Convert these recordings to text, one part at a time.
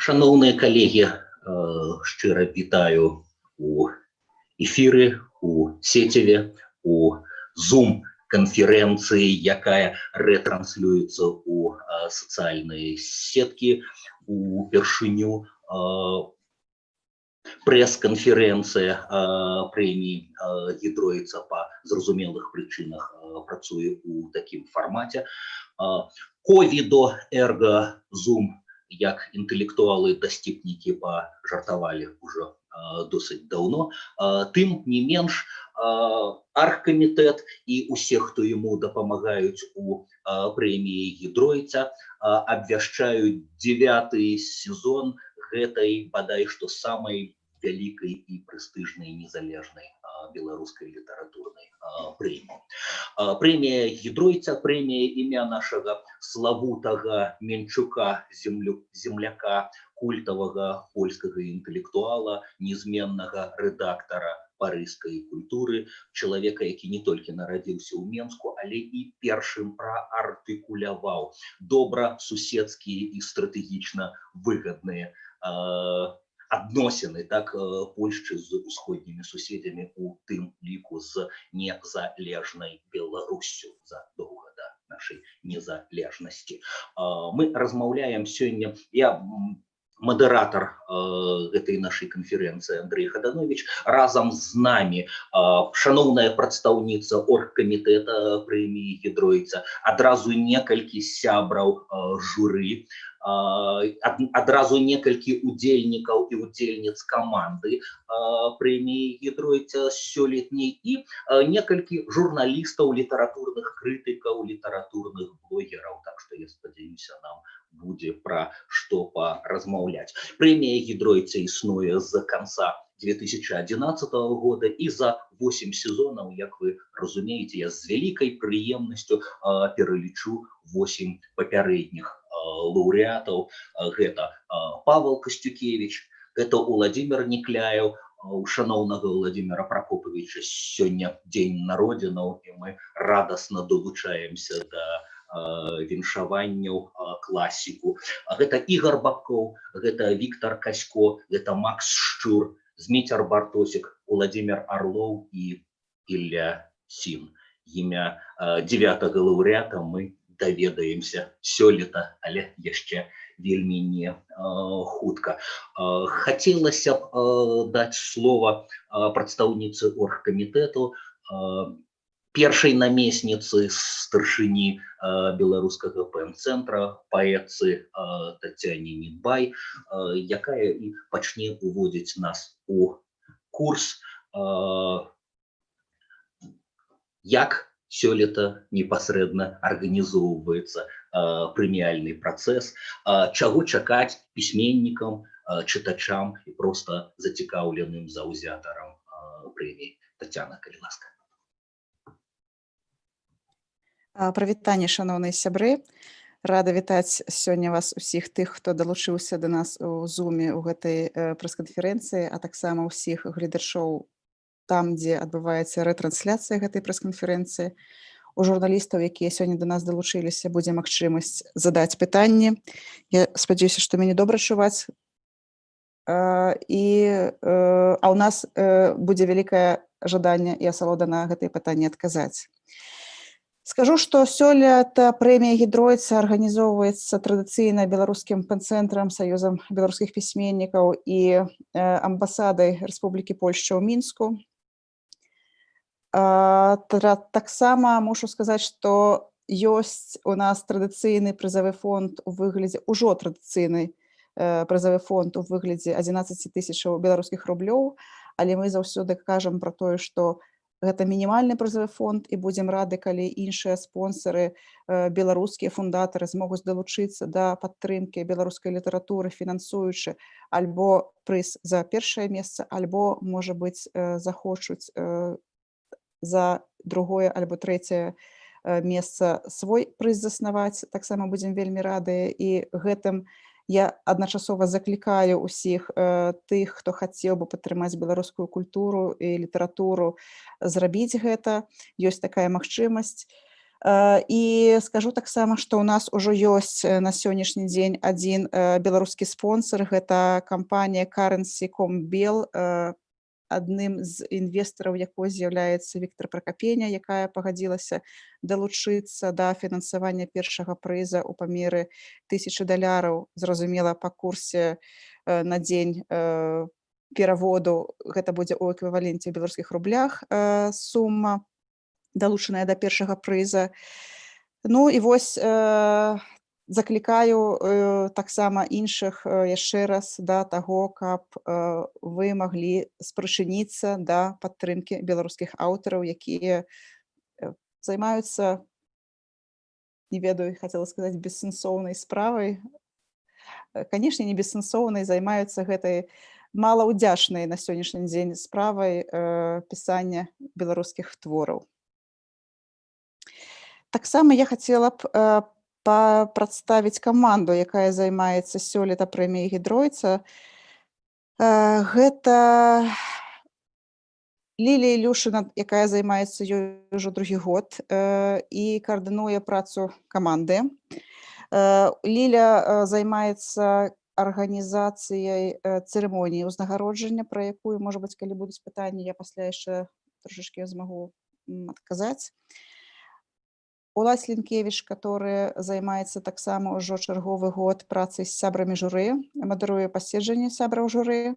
Шановні колеги, щиро вітаю у ефірі, у сетеві, у Zoom-конференції, яка ретранслюється у соціальні сетки, у першиню прес-конференція премії Гідроїця по зрозумілих причинах працює у такому форматі. Ковідо, ерго, Zoom, як інтелектуали-достіпники пожартували уже досить давно. Тим не менш, Аргкомітет і усі, хто йому допомагають у премії Гідроїця, обвящають 9-й сезон гэтай, бадай што, самой великой и престижной незалежной белорусской литературной премии. Премия Гідроїця, премия имя нашего славутого Менчука, земляка, культового польского интеллектуала, неизменного редактора парыжской культуры, человека, який не только народился у Менску, але и першым проартикуляваў добрасуседские и стратегично выгодные адносіны, так, Польшчы з усходнімі суседзямі, у тым ліку з незалежнай Беларуссю задоўга да нашай незалежнасці. Мы размаўляем сёння, я модератор этой нашей конференции Андрей Хаданович, разом с нами шановная прадстаўніца Оргкомитета премии Гідроїця, адразу некалькі сябраў журы, адразу некалькі удзельнікаў і удзельніц каманды премии Гідроїця сёлетняй і некалькі журналістаў, літаратурных крытыкаў, літаратурных блогераў, так что я спадзяюся, нам будзе пра што паразмаўляць. Прэмія Гідроїця існуе з конца 2011 года і за 8 сезонаў, як вы разумееце, я з вялікай прыемнасцю пералічу 8 папярэдніх лаўрэатаў. Гэта Павел Костюкевич, гэта Уладзімир Некляев. У шановнага Владимира Прокоповича сёння дзень народзінаў, і мы радасна долучаемся да віншаванняў класіку. Гэта Ігор Бабков, гэта Віктор Касько, гэта Макс Шчур, Зміцер Бартосік, Владимир Орлов і Ілля Сін. Імя 9-го лаўрэата мы даведаемся сёлета, але яшчэ вельмі не хутка. Хацелася б даць слова прадстаўніцы Оргкомітету, першай намесніцы старшыні беларускага ПМ-цэнтра, паэтцы Тацяне Нідбай, якая і пачне уводзіць нас у курс, як сёлета непасрэдна арганізоўваецца прэміяльны працэс, чаго чакаць пісьменнікам, чытачам і проста зацікаўленым заўзятарам прэміі. Тацяна, калі ласка. Прывітанне, шановныя сябры. Рада вітаць сёння вас усіх тых, хто далучыўся да нас у Зуме ў гэтай прэс-канферэнцыі, а таксама ўсіх гледачоў там, дзе адбываецца рэтрансляцыя гэтай прэс-канферэнцыі. У журналістаў, якія сёння да нас далучыліся, будзе магчымасць задаць пытанні. Я спадзяюся, што мяне добра чуваць. А ў нас будзе вялікае жаданне і асалода на гэтыя пытанні адказаць. Скажу, што сёлета прэмія Гідроїця арганізоўваецца традыцыйна беларускім пэн-цэнтрам, саюзам беларускіх пісьменнікаў і амбасадай Рэспублікі Польшча ў Мінску. Таксама мушу сказаць, што ёсць у нас традыцыйны прызавы фонд у выглядзе, ужо традыцыйны прызавы фонд у выглядзе 11 000 беларускіх рублёў, але мы заўсёды кажам пра тое, што гэта мінімальны прызавы фонд, і будзем рады, калі іншыя спонсары, беларускія фундатары змогуць далучыцца да падтрымкі беларускай літаратуры, фінансуючы альбо прыз за першае месца, альбо, можа быць, захочуць за другое альбо трэцяе месца свой прыз заснаваць. Таксама будзем вельмі радыя, і гэтым я адначасова заклікаю ўсіх тых, хто хацеў бы падтрымаць беларускую культуру і літаратуру, зрабіць гэта. Ёсць такая магчымасць. І скажу таксама, што ў нас ужо ёсць на сённяшні дзень адзін беларускі спонсор, гэта кампанія Currency.com.bel, адным з інвестараў якой з'яўляецца Віктор Пракапеня, якая пагадзілася далучыцца да фінансавання першага прыза ў памеры $1000. Зразумела, па курсе на дзень пераводу гэта будзе ў эквіваленце ў беларускіх рублях сума, далучаная да першага прыза. Ну і вось заклікаю таксама іншых яшчэ раз да таго, каб вы маглі спрычыніцца да падтрымкі беларускіх аўтараў, якія займаюцца, не ведаю, хацела сказаць, бессэнсоўнай справай. Канешне, не бессэнсоўнай, займаюцца гэтай малаўдзячнай на сённяшні дзень справай пісання беларускіх твораў. Таксама я хацела б прадставіць каманду, якая займаецца сёлета прэміяй Гідройца. Гэта Лілія Ілюшына, якая займаецца ёй ужо другі год і каардынуе працу каманды. Ліля займаецца арганізацыяй цырымоніі ўзнагароджання, пра якую, можа быць, калі будуць пытанні, я пасля яшчэ трошачкі змагу адказаць. Улась Лінкевіч, который займаецца таксама ўжо чарговы год працай з сябрамі журы, мадэруе паседжанні сябраў журы.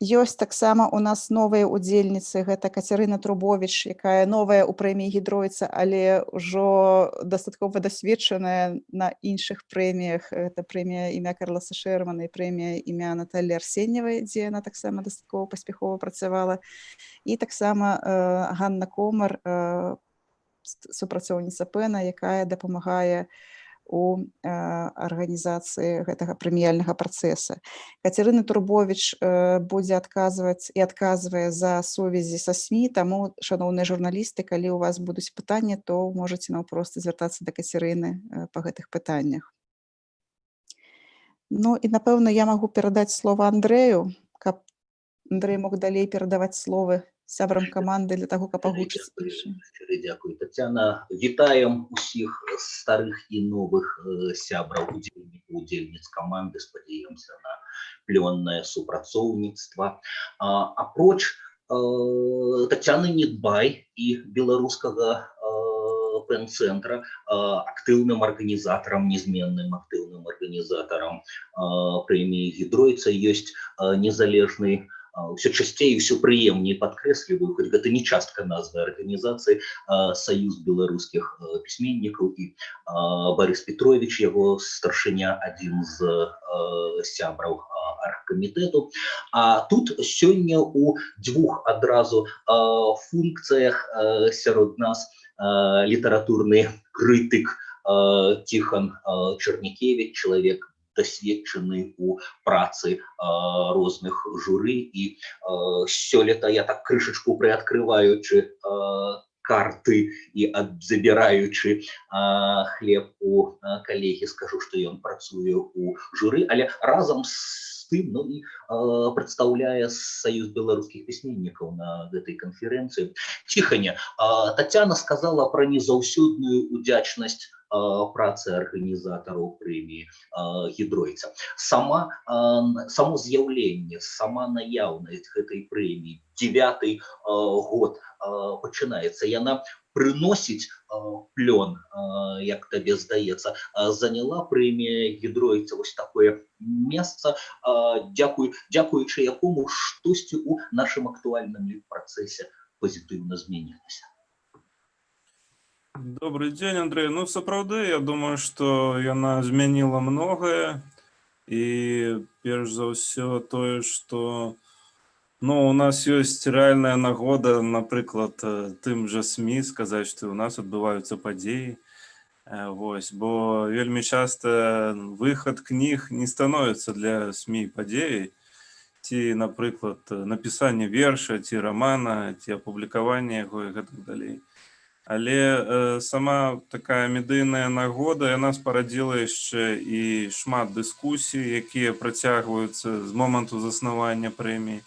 Ёсць таксама у нас новыя удзельніцы, гэта Кацярына Трубовіч, якая новая ў прэміі Гідройца, але ўжо дастаткова дасведчаная на іншых прэміях. Гэта прэмія імя Карласа Шэрмана і прэмія імя Наталлі Арсеньевай, дзе яна таксама дастаткова паспяхова працавала. І таксама Ганна Комар, супрацоўніца Пэна, якая дапамагае у арганізацыі гэтага прэміяльнага працэса. Кацярына Турбовіч будзе адказваць і адказвае за сувязі са СМІ, таму, шаноўныя журналісты, калі ў вас будуць пытанні, то можаце наўпрост звяртацца да Кацярыны па гэтых пытаннях. Ну і, напэўна, я магу перадаць слова Андрэю, каб Андрэй мог далей перадаваць словы сябрам каманды для таго, каб агучыць. Дзякуй, Тацяна. Вітаем усіх старых і новых сябраў, удзельніц каманды. Спадзяёмся на плённае супрацоўніцтва. Апроч Тацяны Недбай і беларускага пэн-цэнтра, актыўным арганізатарам, незменным актыўным арганізатарам прэміі Гідройца ёсць незалежны, все часцей і все прыемней падкрэсліваю, хоць гэта не частка назвы арганізацыі, Саюз беларускіх пісьменнікаў, і Барыс Петрович, яго старшыня, адзін з сябраў аргкамітэту. А тут сёння у дзвюх адразу функцыях сярод нас літаратурны крытык Тихон Чернікевич, чалавек досведчаны у працы розных журы, і сёлета я так крышачку прыадкрываючы карты і забіраючы хлеб у калегі, скажу, што ён працуе у журы, але разам з тым і прадстаўляе Саюз беларускіх пісьменнікаў на гэтай канферэнцыі. Тихоня, Тацяна сказала пра незаўсёдную удзячнасць працы арганізатараў прэміі Гідройца. Само з'яўленне, сама наяўнасць гэтай прэміі, 9-й год пачынаецца, яна прыносіць плён, як табе здаецца, заняла прэмія Гідройца вось такое месца, дзякуючы якому штосьці у нашым актуальным працэсе пазітыўна зменілася. Добрый день, Андрей. Ну, сапраўды, я думаю, что яна змяніла многое. И, перш за ўсё, тое, что у нас ёсць рэальная нагода, напрыклад, тым жа СМІ сказаць, што ў нас адбываюцца падзеі. Вось, бо вельмі часта выхад кніг не становіцца для СМІ падзеяй. Ці, напрыклад, напісанне верша, ці рамана, ці апублікаванне яго і гэтак далей. Але сама такая медыйная нагода, яна спарадзіла яшчэ і шмат дыскусій, якія працягваюцца з моманту заснавання прэміі.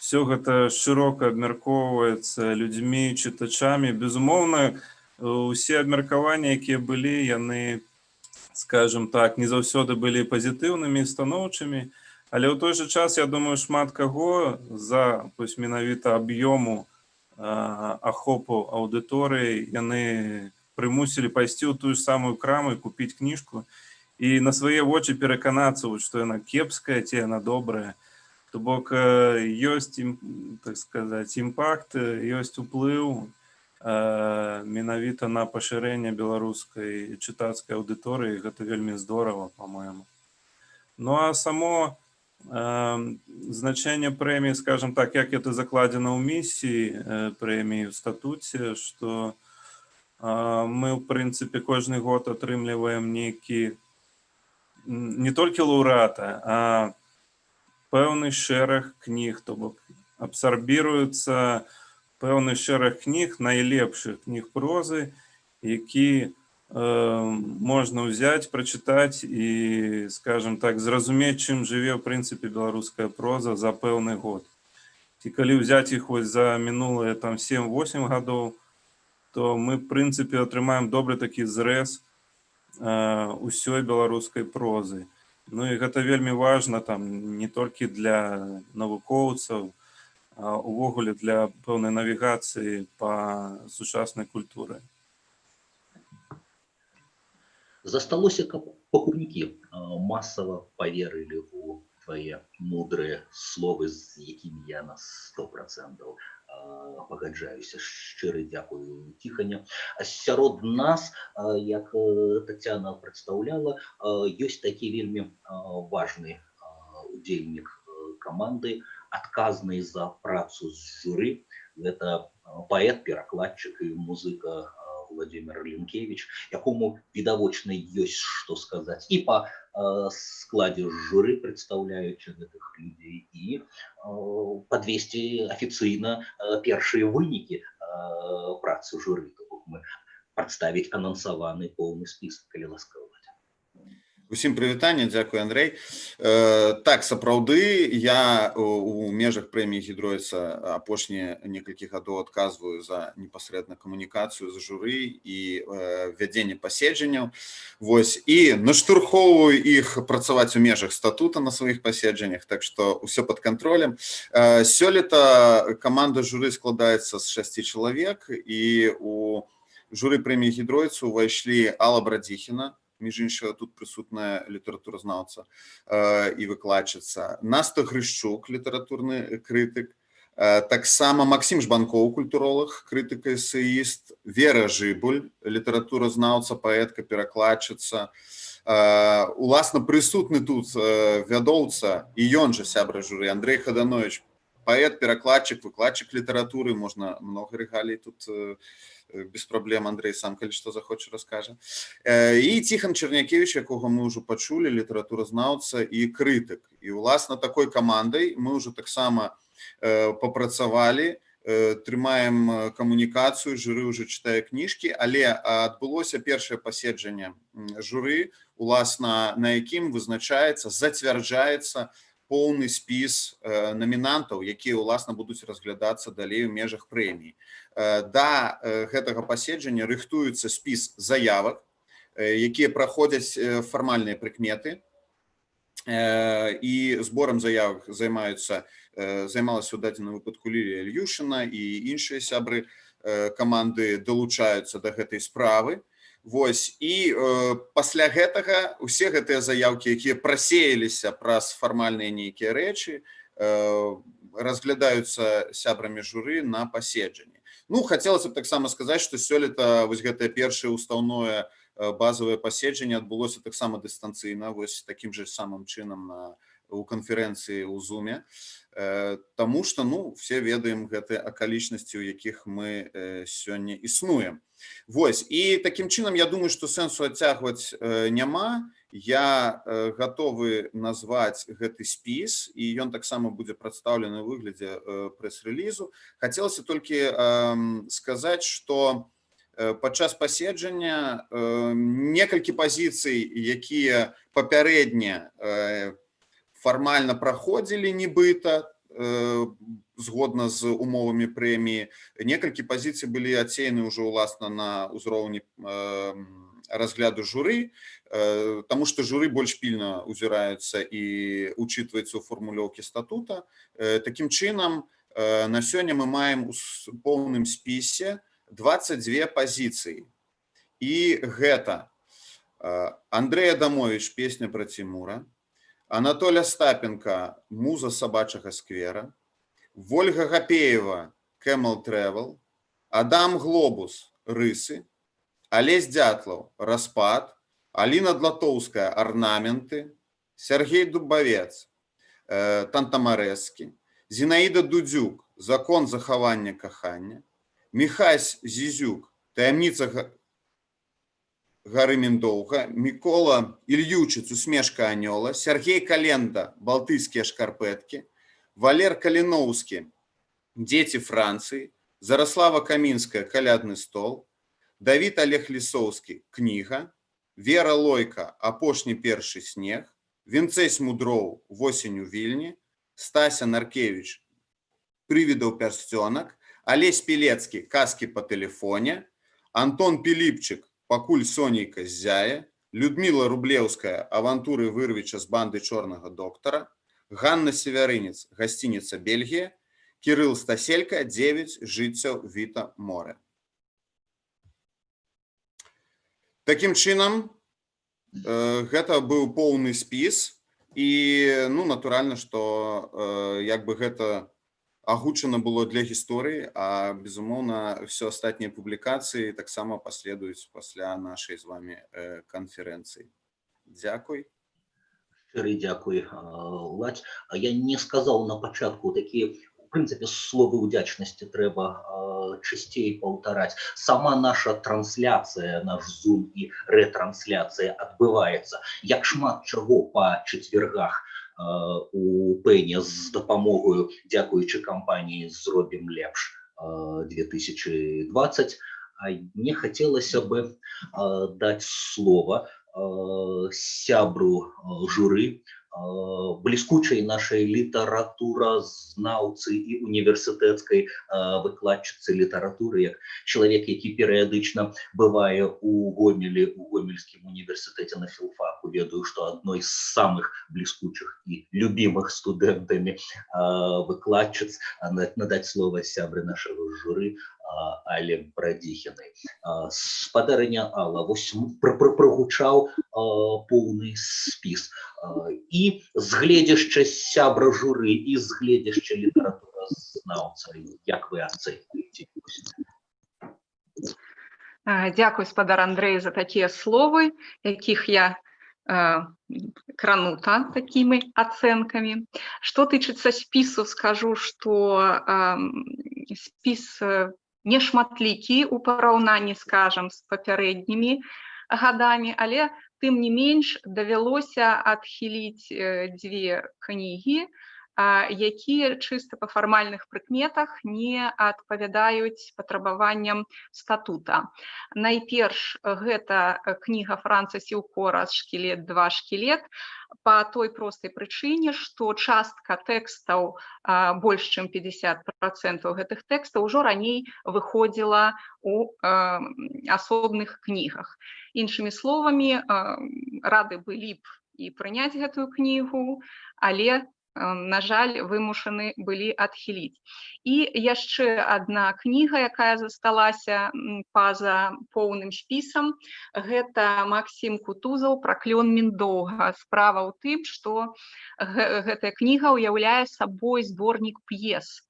все гэта шырока абмяркоўваецца людзьмі, чытачамі. Безумоўна, усе абмеркаванні, якія былі, яны, скажем так, не заўсёды былі пазітыўнымі і станоўчымі, але ў той жа час, я думаю, шмат каго за менавіта аб'ёму ахопу аўдыторыі яны прымусілі пайсці ў тую ж самую краму і купіць кніжку і на свае вочы пераканацца, што яна кепская ці яна добрая. То бок ёсць, так сказаць, імпакт, ёсць уплыў менавіта на пашырэнне беларускай чытацкай аўдыторыі. Гэта вельмі здорава, па-мойму. Ну а само значэнне прэміі, скажем так, як это закладзена ў місіі прэміі, в статуце, што мы, в прынцыпе, кожны год атрымліваем нейкі не толькі лаўрэата, а пэўны шэраг кніг, то бок абсарбіруецца пэўны шэраг кніг, найлепшых кніг прозы, які можна ўзяць, прачытаць і, скажем так, зразумець, чым жыве, в прынцыпе, беларуская проза за пэўны год. І калі ўзяць іх вось за мінулыя 7-8 гадоў, то мы, в прынцыпе, атрымаем добры такі зрэз усёй беларускай прозы. Ну і гэта вельмі важна не толькі для навукоўцаў, а увогуле для пэўнай навігацыі па сучаснай культуры. Засталося, каб пакупнікі масава паверылі ў твае мудрыя словы, з якімі я на 100% пагаджаюся. Шчыры дзякую, Ціханя. Сярод нас, як Тацяна прадстаўляла, ёсць такі вельмі важны удзельнік каманды, адказны за працу з журы. Гэта паэт, перакладчык і музыка Владимир Лінкевич, якому відавочна ёсць што сказаць і па складзе журы, прадстаўляючы гэтых людзей, і падвесці афіцыйна першыя вынікі працы журы. Мы прадставіць анансаваны поўны спіс, калі ласкава. Усім прывітанне, дзякуй, Андрэй. Так, сапраўды, я у межах прэміі Гідройца апошнія некалькі гадоў адказваю за непасрэдна камунікацыю з журы і вядзенне паседжанняў. Вось, і наштурхоўваю іх працаваць у межах статута на сваіх паседжаннях, так што ўсё пад кантролем. Сёлета каманда журы складаецца з 6 чалавек, і у журы прэміі Гідройцу увайшлі Алла Брадзіхіна, між іншага, тут прысутная літаратуразнаўца і выкладчыца, Наста Грышчук, літаратурны крытык, таксама Максім Жбанкоў, культуролог, крытык і эсеіст, Вера Жыбуль, літаратуразнаўца, паэтка, перакладчыца. Уласна, прысутны тут вядоўца, і ён жа сябра журы, Андрэй Хаданович, паэт, перакладчык, выкладчык літаратуры, можна многа рэгалій тут без праблем, Андрэй сам, калі што захоча, раскажа. І Ціхан Чарнякевіч, якога мы ўжо пачулі, літаратуразнаўца і крытык. І, уласна, такой камандай мы ўжо таксама папрацавалі, трымаем камунікацыю, журы ўжо чытае кніжкі, але адбылося першае паседжанне журы, уласна, на якім вызначаецца, зацвярджаецца поўны спіс намінантаў, якія, уласна, будуць разглядацца далей у межах прэміі. Да гэтага паседжання рыхтуецца спіс заявак, якія праходзяць фармальныя прыкметы, і зборам заявак займалася ў дадзеным выпадку Лілія Ільюшына, і іншыя сябры каманды далучаюцца да гэтай справы. Вось, і пасля гэтага усе гэтыя заявкі, якія прасеяліся праз фармальныя нейкія рэчы, разглядаюцца сябрамі журы на паседжанні. Ну, хацелася б таксама сказаць, што сёлета вось гэтае першае устаўное базавае паседжанне адбылося таксама дыстанцыйна, вось такім жа самым чынам у канферэнцыі ў Зуме, таму што, ну, все ведаем гэтыя акалічнасці, у якіх мы сёння існуем. Вось, і такім чынам, я думаю, што сэнсу адцягваць няма. Я гатовы назваць гэты спіс, і ён таксама будзе прадстаўлены ў выглядзе прэс-рэлізу. Хацелася толькі сказаць, што падчас паседжання некалькі пазіцый, якія папярэдне фармальна праходзілі нібыта, згодна з умовамі прэміі. Некалькі пазіцый былі адцеяны ўжо ўласна на ўзроўні разгляду журы, таму што журы больш пільна узіраюцца і учитваецца ў фармулёўкі статута. Такім чынам, на сёння мы маем у поўным спісе 22 пазіцыі. І гэта Андрэй Адамович «Песня пра Цімура», Анатоль Остапенко «Муза сабачага сквера», Вольга Гапеева «Camel Travel», Адам Глобус «Рысы», Алесь Дятлаў «Распад», Аліна Длатоўская «Арнаменты», Сергей Дубавец «Тантамарэскі», Зінаіда Дудзюк «Закон захавання кахання», Міхась Зізюк «Таямніца гары Міндоўга», Мікола Ільючыц «Усмешка анёла», Сергей Календа «Балтыйскія шкарпэткі», Валер Каліноўскі «Дзеці Францыі», Зараслава Камінская «Калядны стол», Давід Олег Лісоўскі «Кніга», Вера Лойка «Апошні першы снег», Вінцэсь Мудроў «Восень у Вільні», Стася Наркевич «Прывідаў пярсцёнак», Алесь Пілецкі «Казкі па тэлефоне», Антон Піліпчык «Пакуль Сонейка ззяе», Людміла Рублеўская «Авантуры Вырвіча з банды чорнага доктара», Ганна Севярынец «Гасцініца Бельгія», Кірыл Стаселька «9 жыццяў Віта Море». Такім чынам, гэта быў поўны спіс, і, натуральна, што як бы гэта агучана было для гісторыі, а, безумоўна, ўсё астатнія публікацыі таксама паследуюць пасля нашай з вамі канферэнцыі. Дзякуй. Шчыры дзякуй, Ладзь. Я не сказаў на пачатку такія, в прынцыпе, словы ўдзячнасці трэба часцей паўтараць. Сама наша трансляцыя, наш Zoom і рэтрансляцыя адбываецца, як шмат чаго па чацвергах у Пэне з дапамогою, дзякуючы кампаніі «Зробім лепш 2020». Мне хацелася бы даць слова сябру журы, бліскучай нашай літаратуразнаўцы і універсітэцкай выкладчыцы літаратуры, як чалавек, які перыядычна бывае у Гомелі, у Гомельскім універсітэце на філфаку. Ведаю, што адной з самых бліскучых і любімых студэнтамі выкладчыц надаць слова сябры нашага журы Але Брадзіхінай. Спадарыня Алла, вось прагучаў поўны спіс. І з гледзяшча сябра журы, і з гледзяшча літаратуразнаўца, як вы ацэньваеце? Дзякуй, спадар Андрэй, за такія словы, якіх я кранута такімі ацэнкамі. Што тычыцца спісу, скажу, што спіс нешматлікі ў параўнанні, скажам, з папярэднімі гадамі, але тым не менш давялося адхіліць дзве кнігі, якія чыста па фармальных прыкметах не адпавядаюць патрабаванням статута. Найперш, гэта кніга Франца Сіўкора «Шкілет 2 шкілет», па той простай прычыне, што частка тэкстаў, больш чым 50% гэтых тэкстаў ужо раней выходзіла ў асобных кнігах. Іншымі словамі, рады былі б і прыняць гэтую кнігу, але на жаль, вымушаны былі адхіліць. І яшчэ адна кніга, якая засталася па-за поўным спісам, гэта Максім Кутузаў «Праклён Міндоўга». Справа ў тым, што гэтая кніга ўяўляе сабой зборнік п'ес.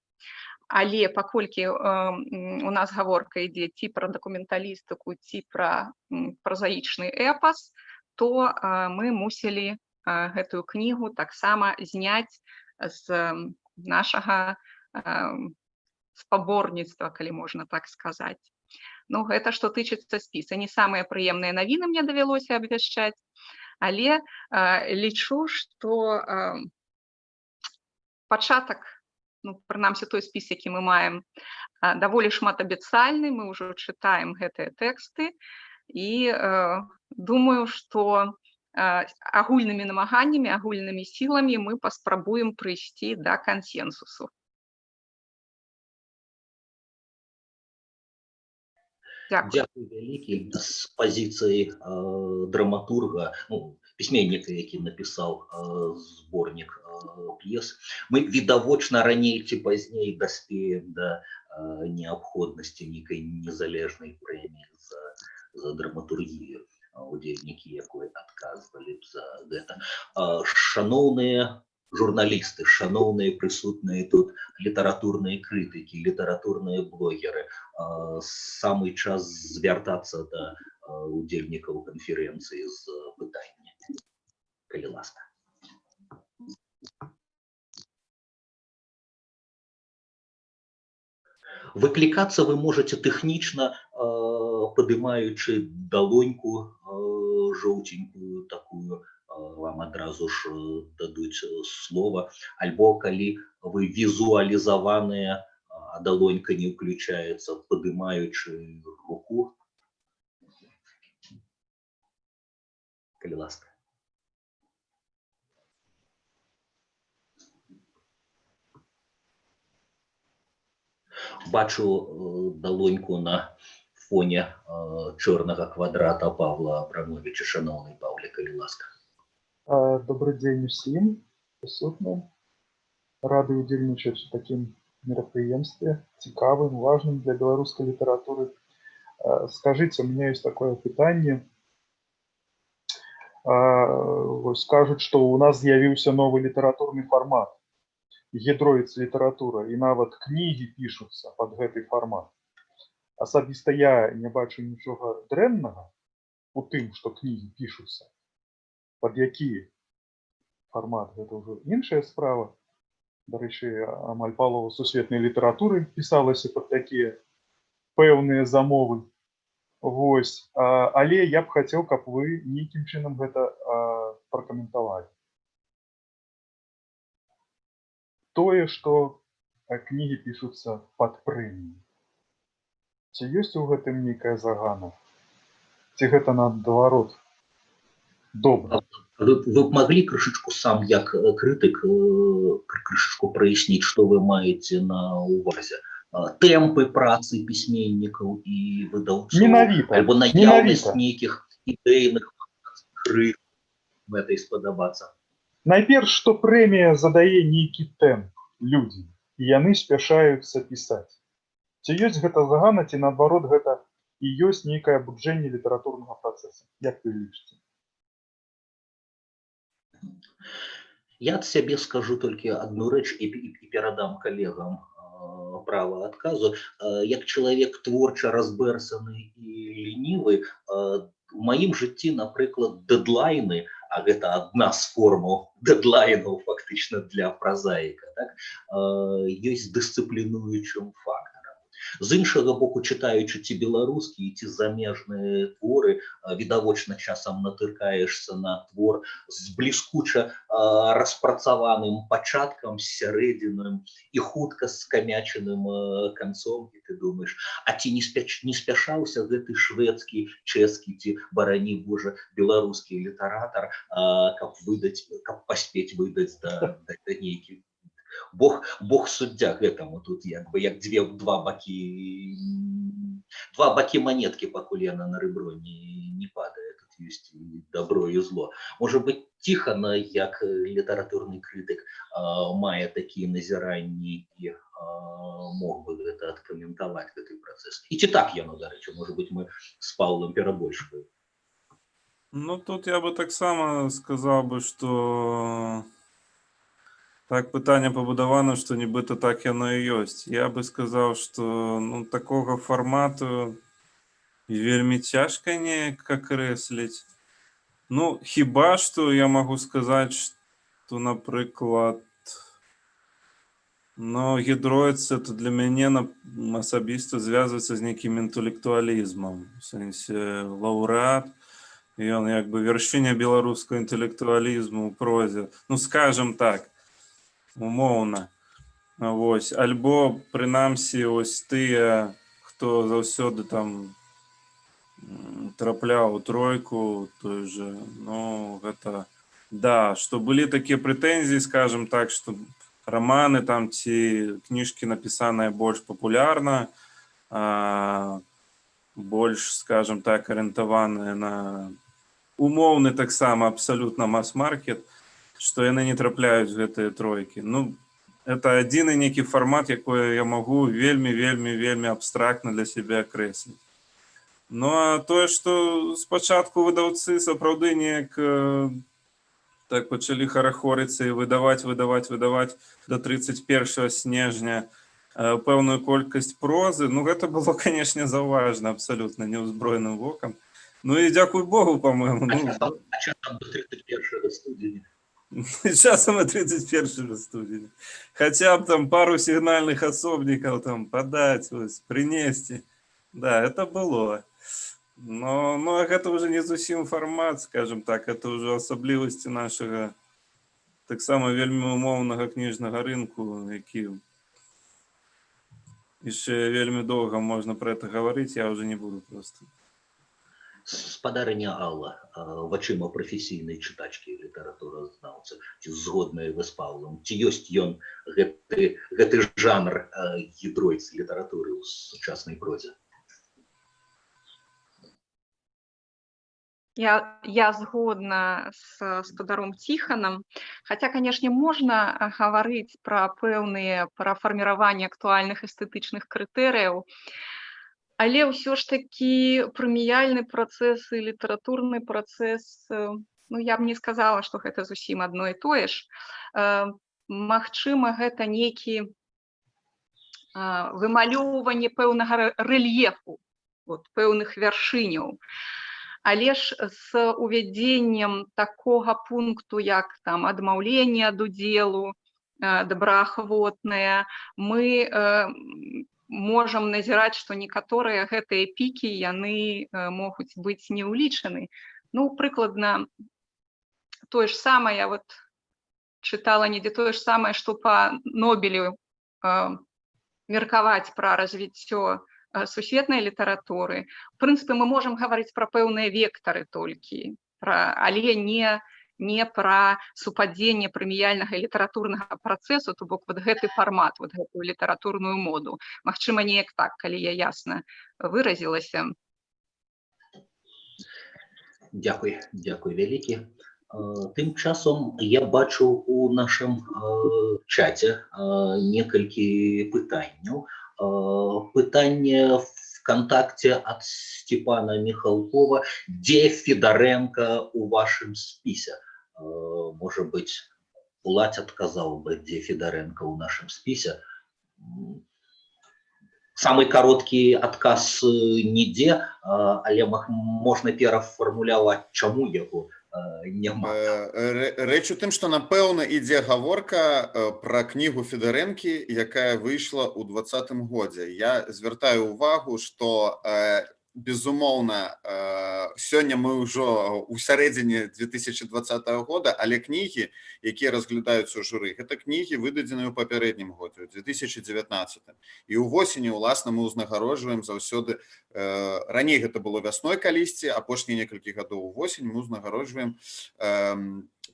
Але паколькі у нас гаворка ідзе ці пра дакументалістыку, ці пра празаічны эпас, то мы мусілі гэтую кнігу таксама зняць з нашага спаборніцтва, калі можна так сказаць. Гэта што тычыцца спіса. Не самыя прыемныя навіны мне давялося абвяшчаць, але лічу, што пачатак, прынамсі той спіс, які мы маем, даволі шматабяцальны, мы ўжо чытаем гэтыя тэксты, і думаю, што агульнымі намаганнямі, агульнымі сіламі мы паспрабуем прыйсці да кансенсусу. Дякую. Дякую вялікі. З пазіцыі драматурга, ну, пісьменніка, які напісаў зборнік п'ес, мы відавочна раней ці пазней даспеем да неабходнасці нейкай незалежнай прэміі за драматургію, удзельнікі якой адказвалі б за гэта. Шаноўныя журналісты, шаноўныя прысутныя тут літаратурныя крытыкі, літаратурныя блогеры, самы час звяртацца да удзельнікаў канферэнцыі з пытаннямі, калі ласка. Выклікацца вы можаце тэхнічна, падымаючы далоньку жоўценькую такую, вам адразу ж дадуць слова, альбо калі вы візуалізаваныя, а далонька не ўключаецца, падымаючы руку, калі ласка. Бачу далоньку на фоне чорнага квадрата Павла Абрамовича. Шановний Павле, калі ласка. Добрый дзень усім прысутным. Рады ўдзельнічаць у такім мерапрыемстве, цікавым, важным для беларускай літаратуры. Скажите, у меня есть такое пытанне. Скажуць, што у нас з'явіўся новы літаратурны фармат. Гідроіцца літаратура, і нават кнігі пішуцца пад гэты фармат. Асабіста я не бачу нічога дрэннага у тым, што кнігі пішуцца. Пад які фармат, гэта ўжо іншая справа. Дарэчы, амаль палова сусветнай літаратуры пісалася пад такія пэўныя замовы. Вось. Але я б хацеў, каб вы нейкім чынам гэта пракаментавалі. Тое, што кнігі пішуцца пад прэміі. Ці ёсць у гэтым нейкая загана? Ці гэта наадварот добра? Вы б маглі крышачку сам, як крытык, крышачку праясніць, што вы маеце на ўвазе? Тэмпы працы пісьменнікаў і выдаўцоў? Менавіта. Альбо наяўнасць нейкіх ідэйных крык мэтай спадабацца? Найперш, што прэмія задае нейкі тэмп людзям, і яны спяшаюцца пісаць. Ці ёсць гэта загана, ці наадварот гэта і ёсць нейкае абуджэнне літаратурнага працэса? Як вы лічыце? Я ад сябе скажу толькі адну рэч і перадам калегам права адказу. Як чалавек творча разбэрсаны і лінівы, у маім жыцці, напрыклад, дэдлайны, а гэта адна з формаў дэдлайнаў фактычна для празаіка, так, ёсць дысцыплінуючым фактарам. З іншага боку, чытаючы ці беларускія, ці замежныя творы, відавочна часам натыкаешся на твор з бліскуча распрацаваным пачаткам, сярэдзінам і хутка скамячаным канцом, і ты думаеш, а ці не спяшаўся гэты шведскі, чэшскі ці, барані Божа, беларускі літаратар, каб паспець выдаць да нейкі. Бог суддзя гэтаму, тут як два бакі манеткі, пакуль яна на рэбро не падае. Тут ёсць добро і зло. Можа быць, Ціхана, як літаратурны крытык, мае такія назіранні і мог бы гэта адкаментаваць, гэты працэс. І ці так яно, дарэчы, можа быць, мы з Паўлам перабольшваем. Ну, тут я бы таксама сказаў бы, што так пытанне пабудавана, што нібыта так яно і ёсць. Я бы сказаў, што такога фармату вельмі цяжка неяк акрэсліць. Хіба што я магу сказаць, што, напрыклад, гідроіцца то для мяне асабіста звязваецца з нейкім інтэлектуалізмам. У сэнсе, лаўрэат, ён як бы вяршыня беларускага інтэлектуалізму ў прозе. Скажам так, умоўна. Альбо, прынамсі, тыя, хто заўсёды там трапляў у тройку, той же, гэта, да, што былі такія прэтэнзіі, скажам так, што раманы там ці кніжкі напісаныя больш папулярна, больш, скажем так, арыентаваныя на умоўны таксама абсалютна мас-маркет, што яны не трапляюць в гэтыя тройкі. Ну, это адзіны нейкі фармат, якое я магу вельмі абстрактна для сябе акрэсліць. Ну, а тое, што спачатку выдаўцы сапраўды неяк так пачалі харахорыцца і выдаваць до 31 снежня пэўную колькасць прозы, ну, гэта было, канешне, заўважна абсалютна неўзброеным вокам. Ну, і дзякуй Богу, па-мойму. А часам до 31 студзеня. Часам и 31 студеня. Хотя бы там пару сигнальных особников там подать, принести. Да, это было. Но это уже не зусім формат, скажем так, это уже особливости нашего так само вельмі умоўнага кніжнага рынку, які еще вельмі долго можно про это говорить, я уже не буду просто. Спадарыня Алла, вачыма прафесійнай чытачкі і літаратуразнаўцы, ці згодныя вы з Паўлам, ці ёсць ён гэты жанр гідройц літаратуры ў сучаснай прозе? Я згодна з спадаром Ціханам, хаця, канешне, можна гаварыць пра фарміраванне актуальных эстэтычных крытэрыяў, але ўсё ж такі прэміяльны працэс і літаратурны працэс, ну, я б не сказала, што гэта зусім адно і тое ж. Магчыма, гэта нейкі вымалёўванне пэўнага рэльефу, пэўных вяршыняў. Але ж з увядзеннем такога пункту, як там адмаўленне ад удзелу, добраахвотнае, мы можам назіраць, што некаторыя гэтыя пікі, яны могуць быць не ўлічаны. Ну, прыкладна, тое ж самае, я чытала недзе тое ж самае, што па Нобелю меркаваць пра развіццё сусветнай літаратуры. В прынцыпе, мы можам гаварыць пра пэўныя вектары толькі, але не пра супадзенне прэміяльнага і літаратурнага працэсу, то бок гэты фармат, гэтую літаратурную моду. Магчыма, неяк так, калі я ясна выразілася. Дзякуй вялікі. Тым часам я бачу у нашым чаце некалькі пытанняў. Пытанне ВКонтакте от Степана Михалкова. Где Федоренко у вашем списе? Может быть, Пулать отказал бы, где Федоренко у нашем списе. Самый короткий отказ нідзе, але можна перафармуляваць, чаму яго няма. Рэч у тым, што напэўна ідзе гаворка пра кнігу Федарэнкі, якая выйшла ў 2020 годзе. Я звяртаю ўвагу, што безумоўна, сёння мы ўжо ў сярэдзіне 2020 года, але кнігі, якія разглядаюцца ў журы, гэта кнігі, выдадзеныя ў папярэднім годзе, ў 2019. І ўвосені, уласна, мы ўзнагароджваем заўсёды, раней гэта было вясной калісьці, апошнія некалькі гадоў увосень мы ўзнагароджваем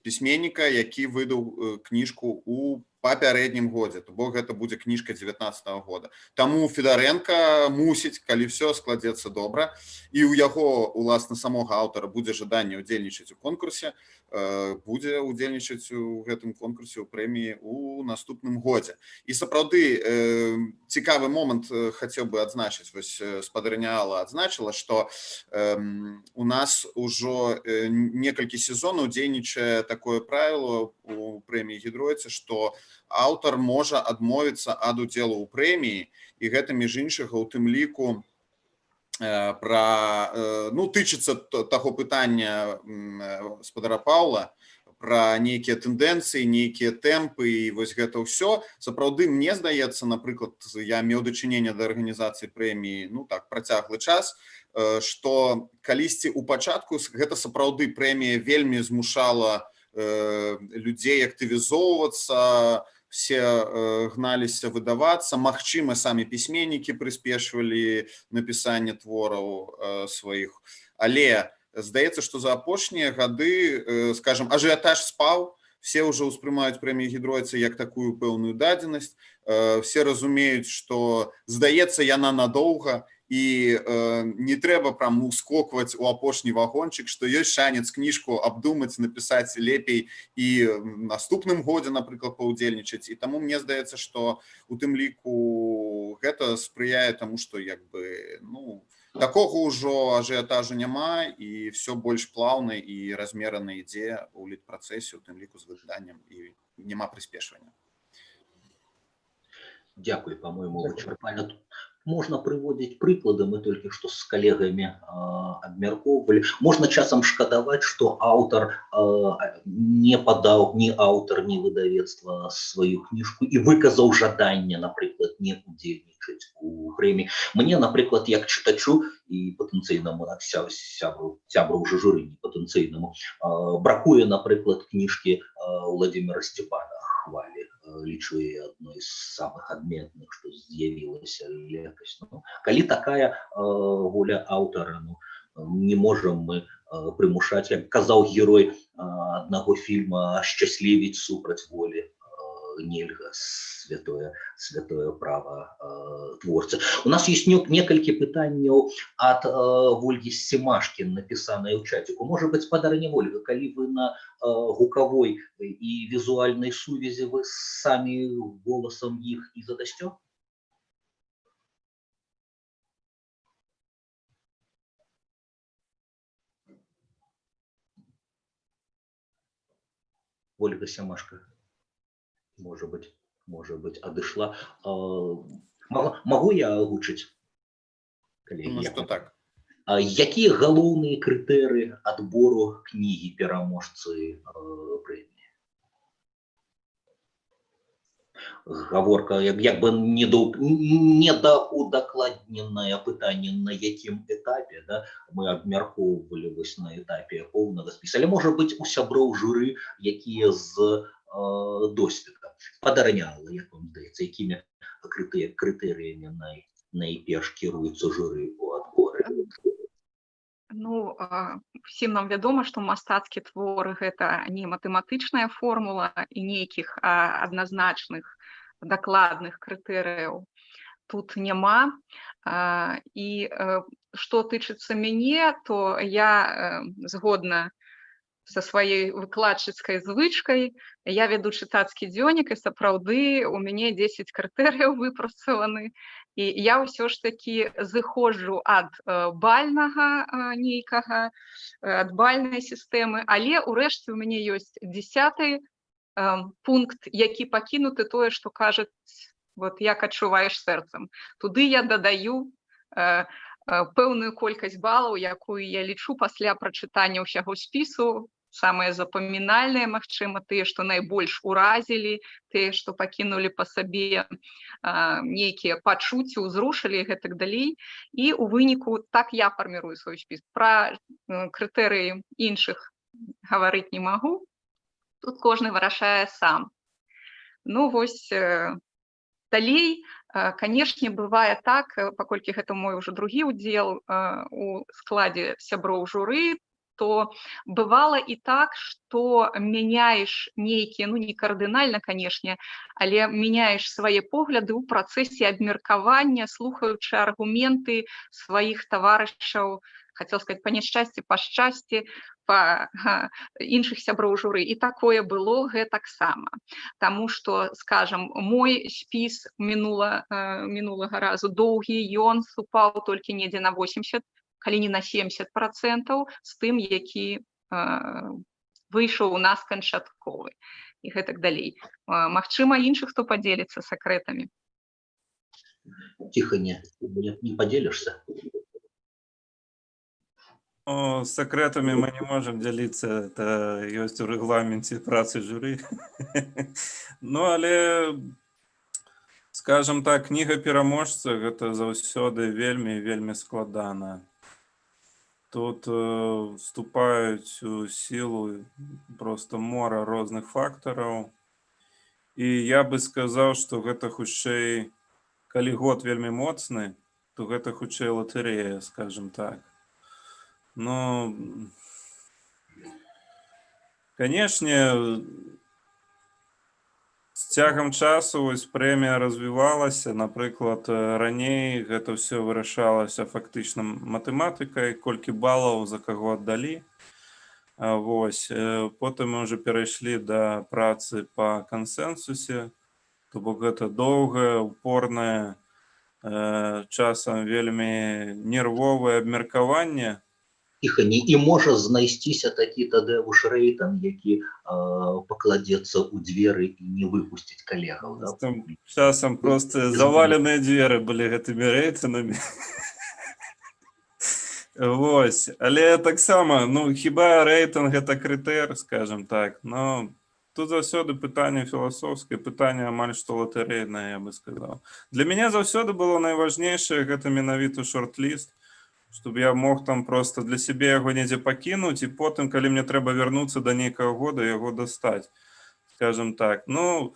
пісьменніка, які выдаў кніжку ў папярэднім годзе, то бок гэта будзе кніжка 19 года. Таму Федарэнка мусіць, калі все складзецца добра, і ў яго, уласна, самога аўтара будзе жаданне ўдзельнічаць у конкурсе, будзе ўдзельнічаць у гэтым конкурсе ў прэміі ў наступным годзе. І сапраўды цікавы момант хацеў бы адзначыць. Вось спадарыня Алла адзначыла, што у нас ужо некалькі сезонаў дзейнічае такое правіло у прэміі Гідройца, што аўтар можа адмовіцца ад удзелу ў прэміі, і гэта, між іншага, у тым ліку тычыцца таго пытання спадара Паўла пра нейкія тэндэнцыі, нейкія тэмпы, і вось гэта ўсё. Сапраўды, мне здаецца, напрыклад, я меў дачыненне да арганізацыі прэміі, працяглы час, што калісьці ў пачатку гэта сапраўды прэмія вельмі змушала людзей актывізоўвацца, все гналіся выдавацца, магчыма, самі пісьменнікі прыспешвалі напісанне твораў сваіх. Але здаецца, што за апошнія гады, скажем, ажыятаж спаў, все ўжо ўспрымаюць прэмію Гідройца як такую пэўную дадзенасць, все разумеюць, што, здаецца, яна надоўга, і не трэба прям ускокваць у апошні вагончык, што ёсць шанец кніжку абдумаць, напісаць лепей і наступным годзе, напрыклад, паўдзельнічаць. І таму мне здаецца, што у тым ліку гэта спрыяе таму, што як бы, ну, такога ўжо ажыятажу няма, і все больш плаўна і размерана ідзе ў літпрацэсе, у тым ліку з выданнем, і няма прыспешвання. Дякую, по-моему, вычерпально. Можно приводить приклады, мы только что с коллегами обмерковывали. Можно часам шкадаваць, что автор не подал, ни автор, ни выдавецтва свою книжку и выказал жаданне, например, не удзельнічаць у прэміі. Мне, например, як чытачу и потенциальному сябру уже журы, не потенциальному, бракуе, например, книжки Владимира Степана Хвалі. Лічу яе адной з самых адметных, што з'явілася якасць. Ну, калі такая воля аўтара, ну, не можам мы прымушаць, як казаў герой аднаго фільма, ашчаслівіць супраць волі нельга, святое права творцы. У нас есть некалькі пытанняў ад Вольгі Семашкін, напісаныя ў чаціку. Можа быць, спадарыня Вольга, калі вы на гукавой і візуальнай сувязі, вы самі голасам іх і задасцё? Ольга Семашка. Может быть, отошла. Могу я агучыць? Ну, что так. Якія галоўныя крытэрыі адбору кнігі пераможцы прэміі? Гаворка як бы недаўдакладненае пытанне, на якім этапе, да, мы абмяркоўвалі вось на этапе поўнага спіса. Але можа быць у сяброў журы, якія з досведам. Падарняла, як вам здаецца, якімі крытэрыямі найперш кіруецца журы у адборы? Ну, всім нам вядома, што мастацкі твор – гэта не матэматычная формула і нейкіх адназначных дакладных крытэрыяў тут няма. І што тычыцца мяне, то я згодна со сваёй выкладчыцкай звычкай, я веду чытацкі дзённік, і сапраўды у мяне 10 крытэрыяў выпрацаваны. І я ўсё ж такі зыходжу ад бальнага нейкага, ад бальнай сістэмы, але ўрэшце у мяне ёсць 10-й пункт, які пакінуты тое, што кажуць, вот як адчуваеш сэрцам. Туды я дадаю пэўную колькасць балаў, якую я лічу пасля прачытання ўсяго спісу, самыя запамінальныя, магчыма, тыя, што найбольш уразілі, тыя, што пакінулі па сабе нейкія пачуцці, узрушылі і гэтак далей. І ў выніку так я фармірую свой спіс. Пра крытэрыі іншых гаварыць не магу. Тут кожны вырашае сам. Ну, вось далей, канешне, бывае так, паколькі гэта мой ўжо другі ўдзел у складзе сяброў журы, то бывала і так, што мяняеш нейкія, ну не кардынальна, канешне, але мяняеш свае погляды ў працэсе абмеркавання, слухаючы аргументы сваіх таварышаў, хацеў сказаць, па няшчасці, па шчасці, па іншых сяброў журы. І такое было гэтаксама. Таму што, скажам, мой спіс мінулага разу доўгі, ён супаў толькі недзе на 80%, калі не на 70% з тым, які выйшаў у нас канчатковы. І гэтак далей. Магчыма, іншых хто падзеліцца сакрэтамі. Тихоня, не поделишься? С секретами мы не можем делиться, это есть у регламенте працы журы. Ну, але, скажем так, кніга пераможца – гэта заўсёды вельмі складана. Тут вступаюць у сілу просто мора розных фактараў. І я бы сказаў, што гэта хутчэй, калі год вельмі моцны, то гэта хутчэй латарэя, скажем так. Но, канешне, цягам часу вось прэмія развівалася. Напрыклад, раней гэта ўсё вырашалася фактычна матэматыкай, колькі балаў за каго аддалі. Вось. Потым мы ўжо перайшлі да працы па кансэнсусе, то бок гэта доўгае, упорнае, часам вельмі нервовае абмеркаванне. І можа знайсціся такі Тадэвуш Рэйтан, які пакладзецца ў дзверы і не выпусціць калегаў. Да? Там часам просто заваленыя дзверы былі гэтымі рэйтанамі. Вось. Але таксама, ну, хіба рэйтынг гэта крытэр, скажем так, но тут заўсёды пытанне філасофскае, пытанне амаль што латарэйнае, я бы сказаў. Для мяне заўсёды было найважнейшае гэта менавіта шорт-ліст, чтобы я мог там просто для сябе яго недзе пакінуць і потым, калі мне трэба вярнуцца да нейкага года, яго дастаць, скажем так. Ну,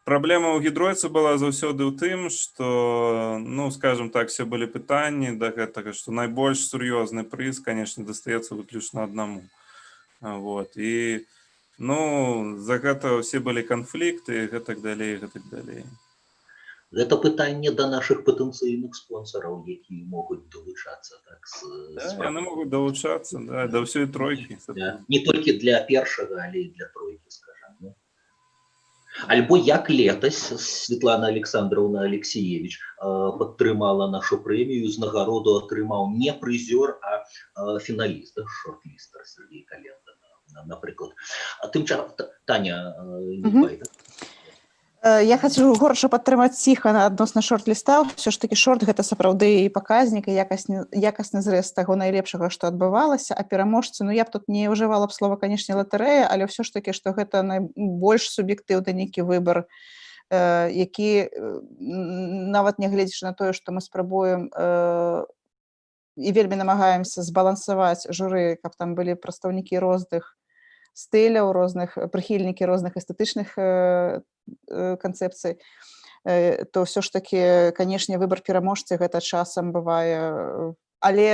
праблема ў гідройцы была заўсёды ў тым, што, ну, скажем так, все былі пытанні да гэтага, што найбольш сур'ёзны прыз, канешне, дастаецца выключна аднаму. Вот. І, ну, за гэта ўсе былі канфлікты, і гэтак далей, гэтак далей. Гэта пытанне да нашых патэнцыйных спонсараў, якія могуць далучацца. Так, яны могуць далучацца, да ўсёй тройкі. Не толькі для першага, але і для тройкі, скажам. Альбо як летась Светлана Александровна Алексеевич падтрымала нашу прэмію, узнагароду атрымаў не прызёр, а фіналіст, шорт-лістер Сергей Календа, напрыклад. А тым часам, Таня, я хочу горша падтрымаць ціха адносна шорт-ліста. Все ж таки шорт гэта сапраўды і паказнік, і якасны зрэз таго найлепшага, што адбывалася, а пераможцы, ну я б тут не ўжывала б слова, канешне, латарэя, але ўсё ж таки, што гэта найбольш суб'ектыўны нейкі выбар, які нават нягледзячы на тое, што мы спрабуем і вельмі намагаемся збалансаваць журы, каб там былі прадстаўнікі розных стыляў, розных прыхільнікі розных эстэтычных канцэпцый, то ўсё ж такі, канешне, выбар пераможцы гэта часам бывае, але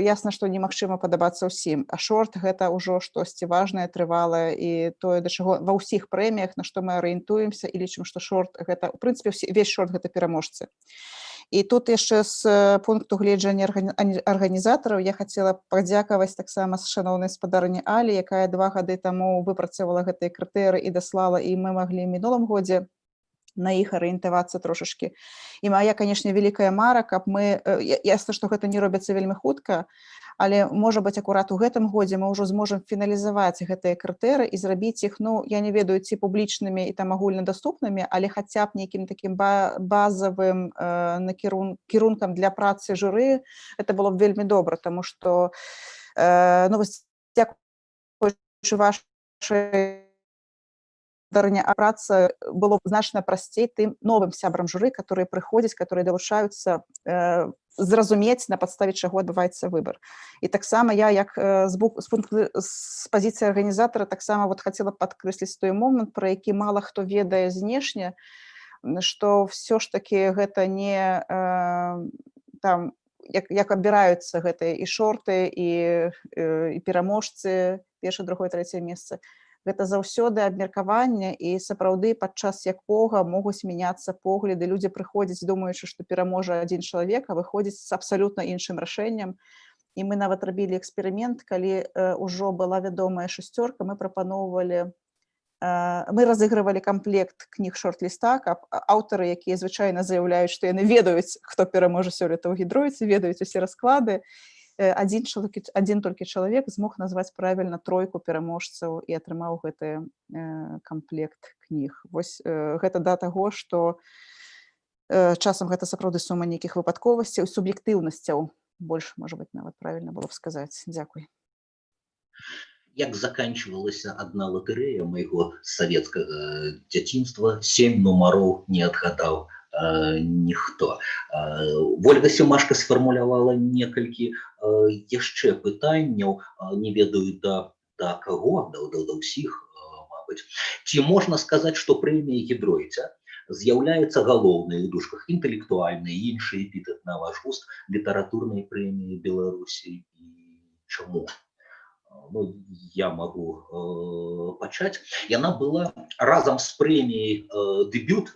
ясна, што немагчыма падабацца ўсім. А шорт гэта ўжо штосьці важнае, трывалае, і тое, да чаго ва ўсіх прэміях, на што мы арыентуемся і лічым, што шорт гэта, у прынцыпе, увесь шорт гэта пераможцы. І тут яшчэ з пункту гледжання арганізатараў я хацела падзякаваць таксама шаноўнай спадарыні Алі, якая 2 гады таму выпрацавала гэтыя крытэры і даслала, і мы маглі ў мінулым годзе на іх арыентавацца трошачкі. І моя, канешне, вялікая мара, каб мы, ясна, што гэта не робіцца вельмі хутка, але, можа быць, акурат у гэтым годзе мы ўжо зможам фіналізаваць гэтыя крытэры і зрабіць іх, ну, я не ведаю, ці публічнымі і там агульнадаступнымі, але хаця б нейкім такім базавым кірункам для працы журы, это было б вельмі добра, таму што, ну, вось, дзякуючы вашай праца было значна прасцей тым новым сябрам журы, которые прыходзяць, которые далучаюцца, зразумець, на падставе чаго адбываецца выбар. І таксама я, як з пазіцыі арганізатара, таксама вот хацела падкрэсліць той момант, пра які мала хто ведае знешне, што ўсё ж такі гэта не там, як абіраюцца гэтыя і шорты, і пераможцы, першае, другое, трэцяе месца. Гэта заўсёды абмеркаванне, і сапраўды падчас якога могуць мяняцца погляды. Людзі прыходзяць, думаючы, што пераможа адзін чалавек, а выходзіць з абсалютна іншым рашэннем. І мы нават рабілі эксперымент, калі ўжо была вядомая 6, мы прапаноўвалі, мы разыгрывалі камплект кніг шорт-ліста, каб аўтары, якія звычайна заяўляюць, што яны ведаюць, хто пераможа сёлета ў гідройцы, ведаюць усе расклады, адзін толькі чалавек змог назваць правільна 3 пераможцаў і атрымаў гэты камплект кніг. Вось гэта да таго, што часам гэта сапраўды сума нейкіх выпадковасцяў, суб'ектыўнасцяў, больш, можа быць, нават правільна было б сказаць. Дзякуй. Як заканчивалася одна лотерея майго савецкага дзяцінства, 7 нумароў не адгадаў ніхто. Вольга Семашка сфармулявала некалькі яшчэ пытанняў, не ведаю да каго, да ўсіх, мабыць. Ці можна сказаць, што прэмія гідройца з'яўляецца галоўнай у дужках інтэлектуальнай і іншы эпітэт на ваш густ літаратурнай прэміі Беларусі, і чаму? ну, я могу пачаць. Яна была разам з прэміяй дэбют,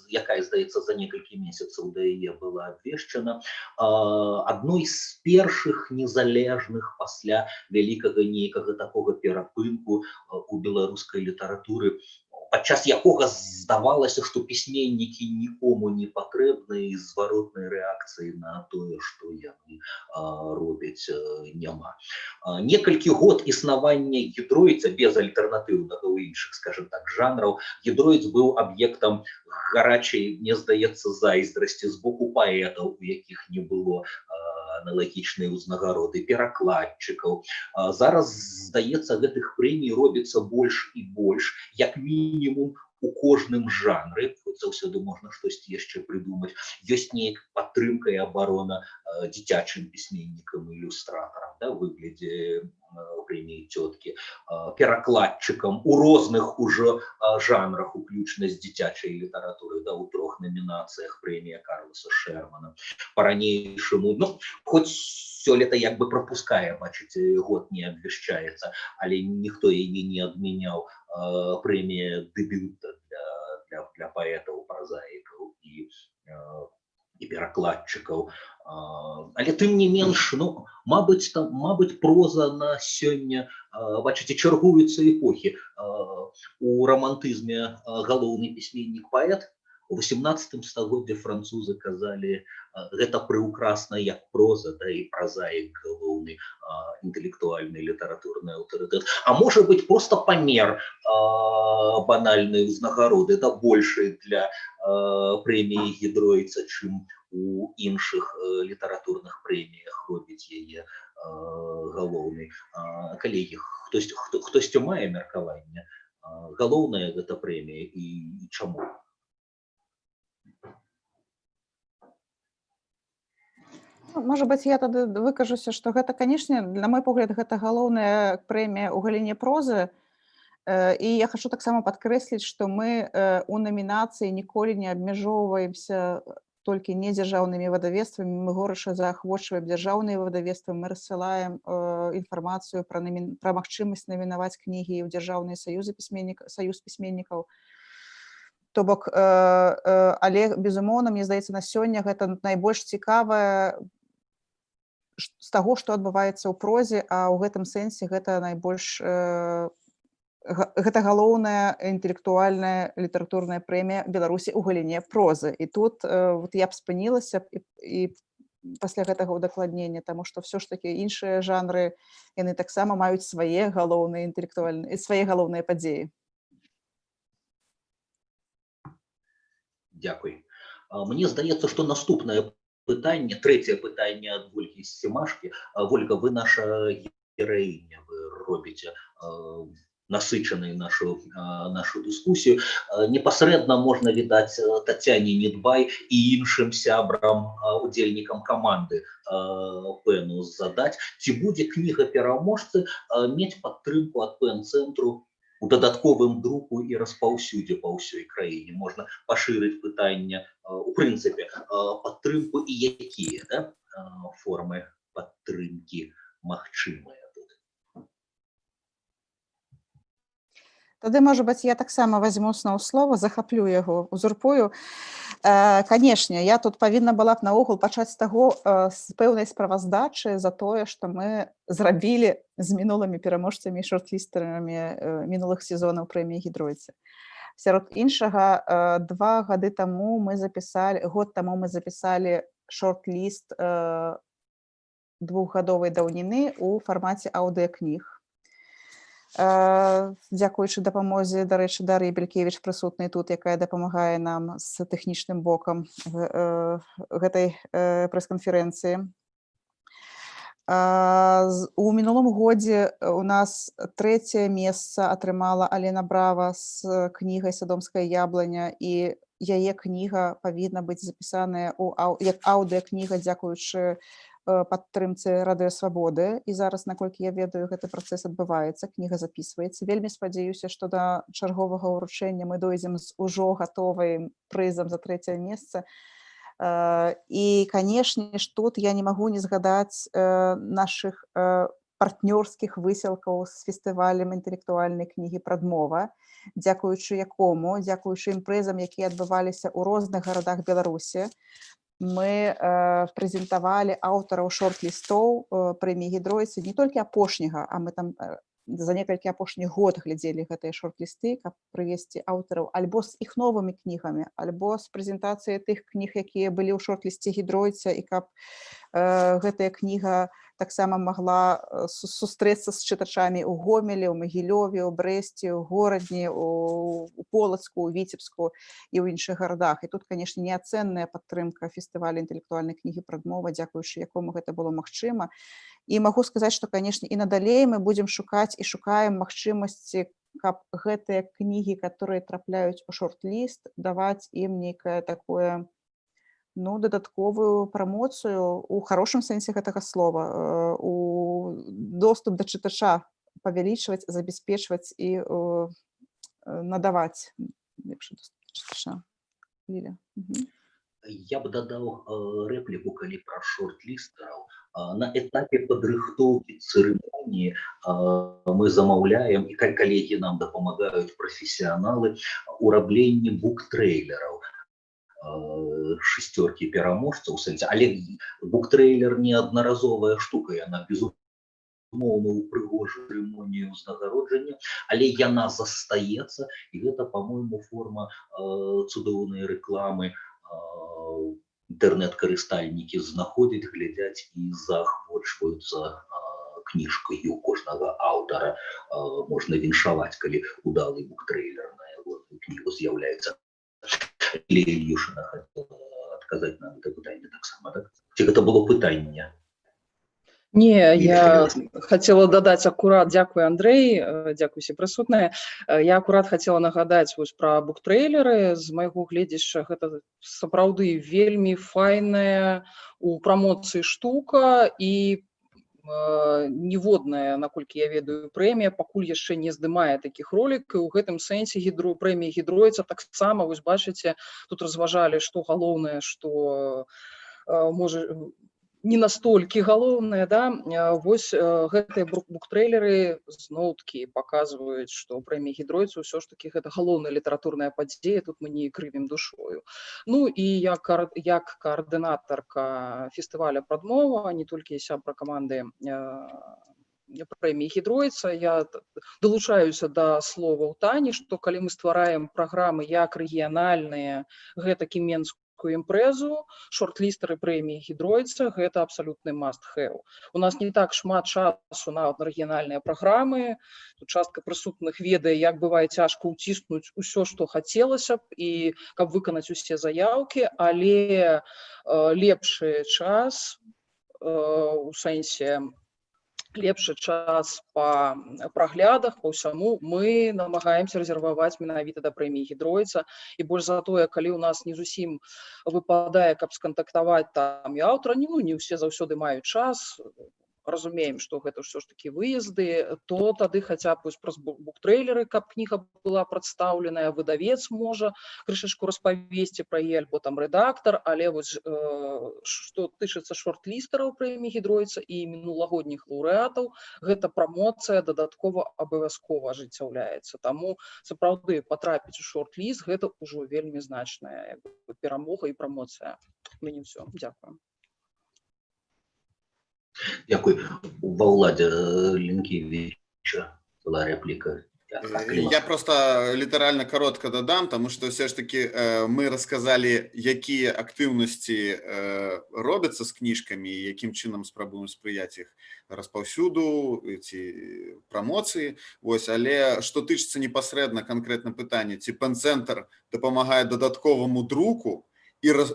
якая, здаецца, за некалькі месяцаў да яе была абвешчана, адной з першых незалежных пасля вялікага нейкага такога перапынку у беларускай літаратуры, падчас якога здавалася, што пісьменнікі нікому не патрэбны і зваротнай рэакцыі на тое, што яны робяць, няма. Некалькі год існавання гідроіца без альтэрнатыўнага ў іншых, скажем так, жанраў, гідроіц быў аб'ектам гарачай, мне здаецца, зайздрасці з боку паэтаў, у якіх не было аналагічнай узнагароды, перакладчыкаў. Зараз, здаецца, гэтых прэмій робіцца больш і больш, як мінімум у кожным жанры, заўсёды можна штосьці яшчэ прыдумаць. Ёсць нейкая падтрымка і абарона дзіцячым пісьменнікам і ілюстратарам, да, у выглядзе прэміі цёткі, перакладчыкам у розных ужо жанрах, уключна з дзіцячай літаратуры, да, у 3 намінацыях прэмія Карласа Шермана. Па-ранейшаму, ну, хоць сёлета як бы прапускае, бачыце, год не абвяшчаецца, але ніхто яе не адмяняў, прэмія дэбюта для паэтаў, празаікаў і перакладчыкаў. Але тым не менш, ну, мабыць, проза на сёння, бачыце, чаргуюцца эпохі. У рамантызме галоўны пісьменнік-паэт, у 18 стагоддзі французы казалі, гэта прыўкрасна як проза, да, і празаік галоўны інтэлектуальны літаратурны аўтарытэт. А можа быць, проста памер банальнай узнагароды, да, большай для прэміі гідроіца, чым у іншых літаратурных прэміях робіць яе галоўнай. Калегі, хтосьці мае меркаванне? Галоўная гэта прэмія і чаму? Можа быць, я тады выкажуся, што гэта, канешне, на мой погляд, гэта галоўная прэмія ў галіне прозы. І я хочу таксама падкрэсліць, што мы у намінацыі ніколі не абмяжоўваемся толькі недзяржаўнымі выдавецтвамі, мы горача заахвочваем дзяржаўныя выдавецтвы, мы рассылаем інфармацыю пра магчымасць намінаваць кнігі ў дзяржаўныя саюз пісьменнікаў. То бок, але, безумоўна, мне здаецца, на сёння гэта найбольш цікавае з таго, што адбываецца ў прозе, а ў гэтым сэнсе гэта найбольш гэта галоўная інтэлектуальная літаратурная прэмія Беларусі ў галіне прозы. І тут вот я б спынілася і пасля гэтага удакладнення, таму што ўсё ж такі іншыя жанры, яны таксама маюць свае галоўныя інтэлектуальныя, свае галоўныя падзеі. Дзякуй. Мне здаецца, што наступнае пытанне, трэцяе пытанне ад Вольгі з Семашкі. Вольга, вы наша гераіня, вы робіце насычанай нашу дыскусію. Непасрэдна можна відаць Тацяне Недбай і іншым сябрам, удзельнікам каманды Пэну задаць, ці будзе кніга пераможцы мець падтрымку ад Пэн-цэнтру у дадатковым друку і распаўсюдзе па ўсёй краіне. Можна пашырыць пытанне, у прынцыпе, падтрымку і якія, да, формы падтрымкі магчымыя тут. Тады, можа быць, я таксама вазьму зноў слова, захаплю яго, узурпую. Канешне, я тут павінна была б наогул пачаць з таго, з пэўнай справаздачы за тое, што мы зрабілі з мінулымі пераможцамі і шорт-лістарамі мінулых сезонаў прэміі гідроіца. Сярод іншага, 2 гады таму год таму мы запісалі шорт-ліст 2-гадовай даўніны ў фармаце аўдыакніг. Дзякуючы дапамозе, дарэчы, Дар'і Белькевіч прысутнай тут, якая дапамагае нам з тэхнічным бокам гэтай прэс-канферэнцыі. У мінулым годзе у нас 3е месца атрымала Алена Брава з кнігай «Садомская яблыня», і яе кніга павінна быць запісаная як аўдыакніга, дзякуючы падтрымцы Радыё Свабоды. І зараз, наколькі я ведаю, гэты працэс адбываецца, кніга запісваецца. Вельмі спадзяюся, што да чарговага ўручэння мы дойдзем з ужо гатовым прызам за 3е месца. І, канешне ж, тут я не магу не згадаць нашых партнёрскіх высілкаў з фестывалем інтэлектуальнай кнігі «Прадмова», дзякуючы імпрэзам, якія адбываліся ў розных гарадах Беларусі, мы прэзентавалі аўтараў шорт-лістоў прэміі «Гідройцы» не толькі апошняга, а мы там за некалькі апошніх год глядзелі гэтыя шорт-лісты, каб прывесці аўтараў альбо з іх новымі кнігамі, альбо з прэзентацыяй тых кніг, якія былі ў шорт-лісце «Гідройца», і каб гэтая кніга таксама магла сустрэцца з чытачамі ў Гомелі, ў Магілёве, ў Брэсце, ў Горадні, у Полацку, у Віцебску і ў іншых гарадах. І тут, канешне, неацэнная падтрымка фестываля інтэлектуальнай кнігі «Прадмова», дзякуючы якому гэта было магчыма. І магу сказаць, што, канешне, і надалей мы будзем шукаць і шукаем магчымасці, каб гэтыя кнігі, которые трапляюць у шорт-ліст, даваць ім нейкае такое, дадатковую прамоцыю у хорошым сэнсе гэтага слова, у доступ да чытача павялічваць, забяспечваць і надаваць лепшы доступ да чытача. Ліля. Я бы дадаў рэпліку, калі пра шорт-лістараў. На этапе падрыхтоўкі цырымоніі мы замаўляем, і калегі нам дапамагаюць прафесіяналы, урабленне буктрэйлераў. 6 пераможцаў, але буктрэйлер не аднаразовая штука, яна безумоўна упрыгожыць цырымонію ўзнагароджання, але яна застаецца, і гэта, па-мойму, форма цудоўнай рэкламы. Інтэрнэт-карыстальнікі знаходзяць, глядзяць і заахвочваюцца кніжкаю кожнага аўтара. Можна віншаваць, калі удалы буктрэйлер на яго кнігу з'яўляецца. Ільюшына хацела адказаць на гэта пытанне таксама, так? Ці гэта было пытанне? Не, я хотела дадаць акурат, дзякуй, Андрэй, дзякуй усе прысутныя. Я акурат хотела нагадаць вось пра буктрэйлеры. З майго гледзяшча гэта сапраўды вельмі файная у прамоцыі штука, і ніводная, наколькі я ведаю, прэмія пакуль яшчэ не здымае такіх ролікаў. У гэтым сэнсе прэмія «Гідройца» таксама, вось бачыце, тут разважалі, што галоўнае, што можа не настолькі галоўнае, да? Вось гэтыя буктрэйлеры зноў-такі паказваюць, што прэмія «Гідройца» ўсё ж такі гэта галоўная літаратурная падзея, тут мы не крывім душою. Ну і як каардынатарка фестываля «Прадмова», не толькі сябра каманды прэміі «Гідройца», я далучаюся да словаў Тані, што калі мы ствараем праграмы як рэгіянальныя, гэтак і менскую імпрэзу, шорт-лістары прэміі «Гідройца» гэта абсалютны must-have. У нас не так шмат часу на рэгіянальныя праграмы, тут частка прысутных ведае, як бывае цяжка ўціснуць усё, што хацелася б, і каб выканаць усе заяўкі, але лепшы час у сэнсе лепшы час па праглядах, па ўсяму мы намагаемся рэзерваваць менавіта да прэміі «Гідройца», і больш за тое, калі ў нас не зусім выпадае, каб скантактаваць там і аўтара, не ўсе заўсёды маюць час, разумеем, што гэта ўсё ж такі выезды, то тады хаця б праз буктрэйлеры, каб кніга была прадстаўленая, выдавец можа крышачку распавесці пра яе, альбо там рэдактар, але вось што тычыцца шорт-лістараў прэміі «Гідройца» і мінулагодніх лаўрэатаў, гэта прамоцыя дадаткова абавязкова ажыццяўляецца. Таму сапраўды патрапіць у шорт-ліст гэта ўжо вельмі значная перамога і прамоцыя. У мяне ўсё. Дзякую. Дякую. Ва ўладзе Лінкевіча была рэпліка. Я просто літаральна коротко дадам, тому що все ж таки ми розказали, які активності робяться з книжками, і яким чином спробуємо сприяти їх розповсюду, ці промоції. Ось, але що тичиться непосередньо конкретне питання, ці пен-центр допомагає додатковому друку,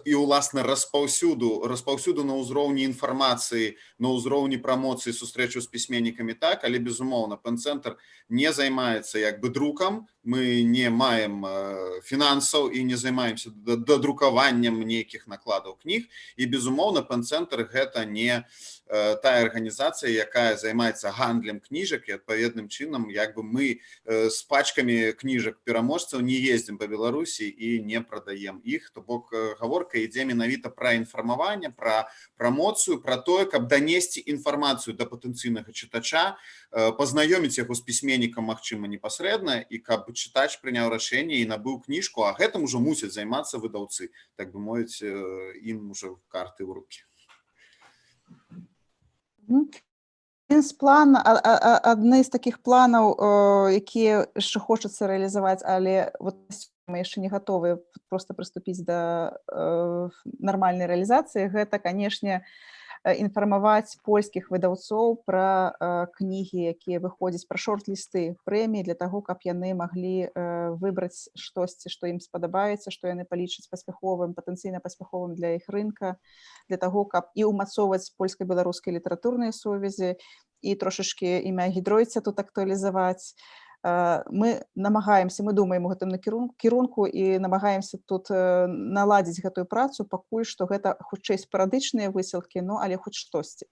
і власне розповсюду на узроўні інфармації, на узроўні промоції, сустрэчу з письменниками так, але безумовно пен-центр не займається якби друком, мы не маем фінансаў і не займаемся дадрукаваннем нейкіх накладаў кніг, і безумоўна пэн-цэнтр гэта не тая арганізацыя, якая займаецца гандлем кніжак, і адпаведным чынам як бы мы з пачкамі кніжак пераможцаў не ездзім па Беларусі і не прадаем іх. То бок гаворка ідзе менавіта пра інфармаванне, пра прамоцыю, пра тое, каб данесці інфармацыю да патэнцыйнага чытача, пазнаёміць яго з пісьменнікам магчыма непасрэдна, і каб чытач прыняў рашэнне і набыў кніжку, а гэтым ужо мусяць займацца выдаўцы, так бы мовіць, ім ужо карты ў рукі. Адны з такіх планаў, якія яшчэ хочацца рэалізаваць, але мы яшчэ не гатовы проста прыступіць да нармальнай рэалізацыі, гэта, канешне, інфармаваць польскіх выдаўцоў пра кнігі, якія выходзяць, пра шорт-лісты прэміі, для таго, каб яны маглі выбраць штосьці, што ім спадабаецца, што яны палічаць паспяховым, патэнцыйна паспяховым для іх рынка, для таго, каб і ўмацоўваць польска-беларускія літаратурныя сувязі, і трошачкі імя Гідройца тут актуалізаваць. Мы намагаемся, мы думаем у гэтым кірунку і намагаемся тут наладзіць гэтую працу, пакуль што гэта хутчэй спарадычныя высілкі, ну, але хоць штосьці.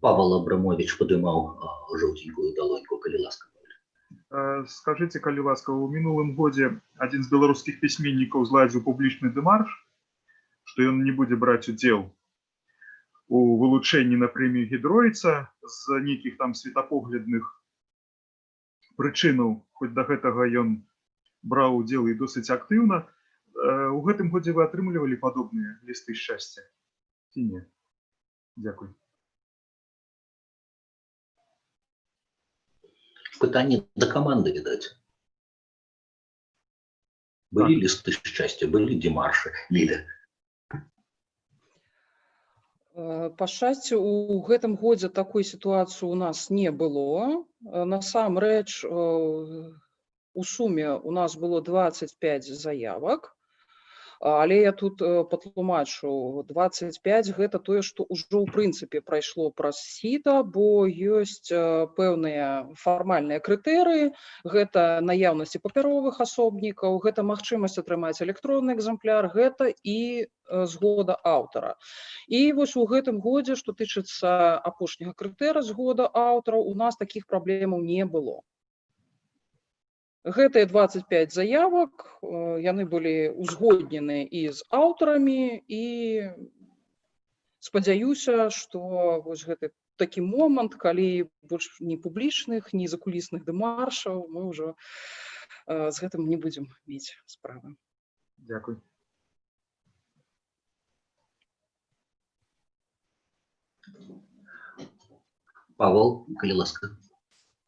Павел Абрамович падымаў жоўтенькую далоньку, калі ласка. Скажите, калі ласка, у мінулым годзе адзін з беларускіх пісьменнікаў зладзіў публічны дэмарш, што ён не будзе браць удзел у вылучэнні на прэмію Гідройца з нейкіх там светапоглядных прычынаў, хоць да гэтага ён браў удзел і досыць актыўна. У гэтым годзе вы атрымлівалі падобныя лісты шчасця ці не? Дзякуй. Пытанне да каманды, відаць. Былі лісты шчасця, былі дэмаршы, Ліля. Па шчасцю, у гэтым годзе такой сітуацыі у нас не было. Насамрэч, у суме у нас было 25 заявак, але я тут патлумачу, 25 гэта тое, што ўжо ў прынцыпе прайшло праз сіта, бо ёсць пэўныя фармальныя крытэрыі, гэта наяўнасці папяровых асобнікаў, гэта магчымасць атрымаць электронны экземпляр, гэта і згода аўтара. І вось у гэтым годзе, што тычыцца апошняга крытэра згода аўтараў, у нас такіх праблемаў не было. Гэтыя 25 заявак, яны былі узгоднены і з аўтарамі, і спадзяюся, што вось гэты такі момант, калі больш ні публічных, ні закулісных дэмаршаў, мы ўжо з гэтым не будзем мець справы. Дзякуй. Павел, калі ласка.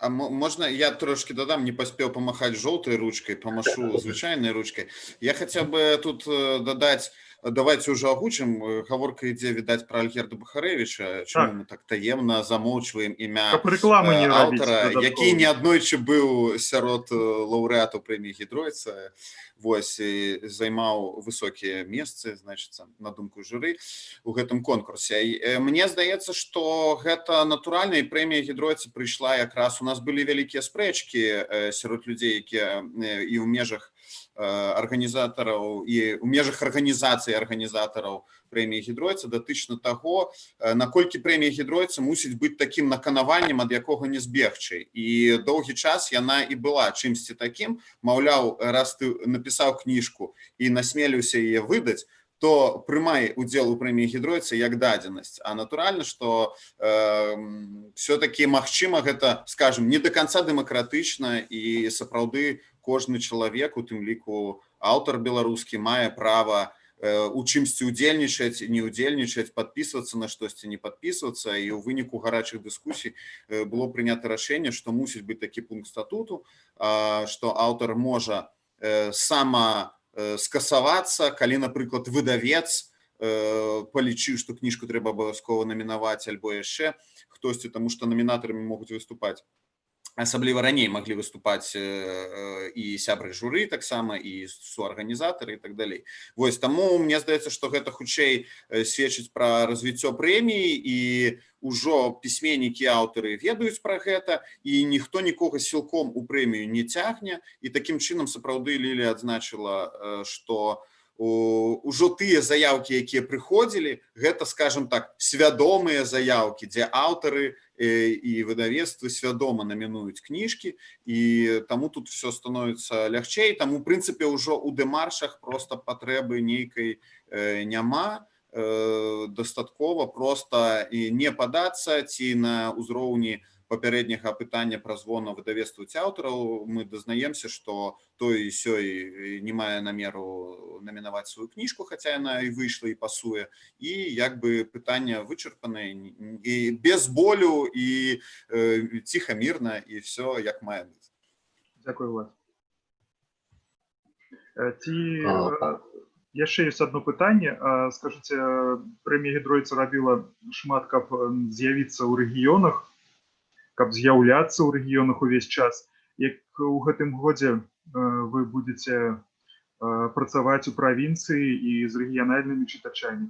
А можна я трошки додам, не паспеў памахаць жоўтай ручкай, памашу звычайнай ручкай. Я хацеў бы тут дадаць, давайте ўжо агучым, гаворка ідзе, відаць, пра Альгерда Бахарэвіча, чаму мы так таемна замоўчваем імя аўтара, які неаднойчы быў сярод лаўрэатаў прэміі Гідройца, вось, і займаў высокія месцы, значыцца, на думку журы у гэтым конкурсе. Мне здаецца, што гэта натуральна, і прэмія Гідройца прыйшла якраз, у нас былі вялікія спрэчкі сярод людзей, якія і ў межах арганізатараў, і ў межах арганізацыі арганізатараў прэміі Гідройца датычна таго, наколькі прэмія Гідройца мусіць быць такім наканаваннем, ад якога не збегчы. І доўгі час яна і была чымсьці такім, маўляў, раз ты напісаў кніжку і насмеліўся яе выдаць, то прымай удзел у прэміі Гідройца як дадзенасць. А натуральна, што все-таки магчыма гэта, скажем, не до конца дэмакратычна, і сапраўды кожны чалавек, у тым ліку аўтар беларускі, мае права у чымсьці удзельнічаць, не удзельнічаць, падпісвацца на штосьці, не падпісвацца. І ў выніку гарачых дыскусій было прынята рашэнне, што мусіць быць такі пункт статуту, што аўтар можа скасавацца, калі, напрыклад, выдавец палічыў, што кніжку трэба абавязкова намінаваць, альбо яшчэ хтосьці, таму што намінатарамі могуць выступаць асабліва раней маглі выступаць і сябры журы таксама і суарганізатары і так далей. Вось таму мне здаецца, што гэта хутчэй сведчыць пра развіццё прэміі, і ўжо пісьменнікі, аўтары ведаюць пра гэта, і ніхто нікога сілком у прэмію не цягне. І такім чынам сапраўды Лілія адзначыла, што ужо тыя заяўкі, якія прыходзілі, гэта, скажем так, свядомыя заяўкі, дзе аўтары і выдавецтвы свядома намінуюць кніжкі, і таму тут все становіцца лягчэй. Таму, у прынцыпе, ўжо ў дэмаршах проста патрэбы нейкай няма, дастаткова проста і не падацца, ці на ўзроўні папярэдняга пытання пра звон выдавецтву ці аўтараў мы дазнаемся, што той і сёй не мае намеру намінаваць сваю кніжку, хаця яна і выйшла і пасуе, і як бы пытанне вычарпанае, і без болю, і ціха, мірна, і все як мае быць. Дзякую, Влад. Яшчэ ёсць одно пытанне. Скажыце, прэмія Гідройца рабіла шмат, каб з'явіцца ў рэгіёнах, каб з'яўляцца ў рэгіёнах увесь час. Як у гэтым годзе вы будзеце працаваць у правінцыі і з рэгіянальнымі чытачамі?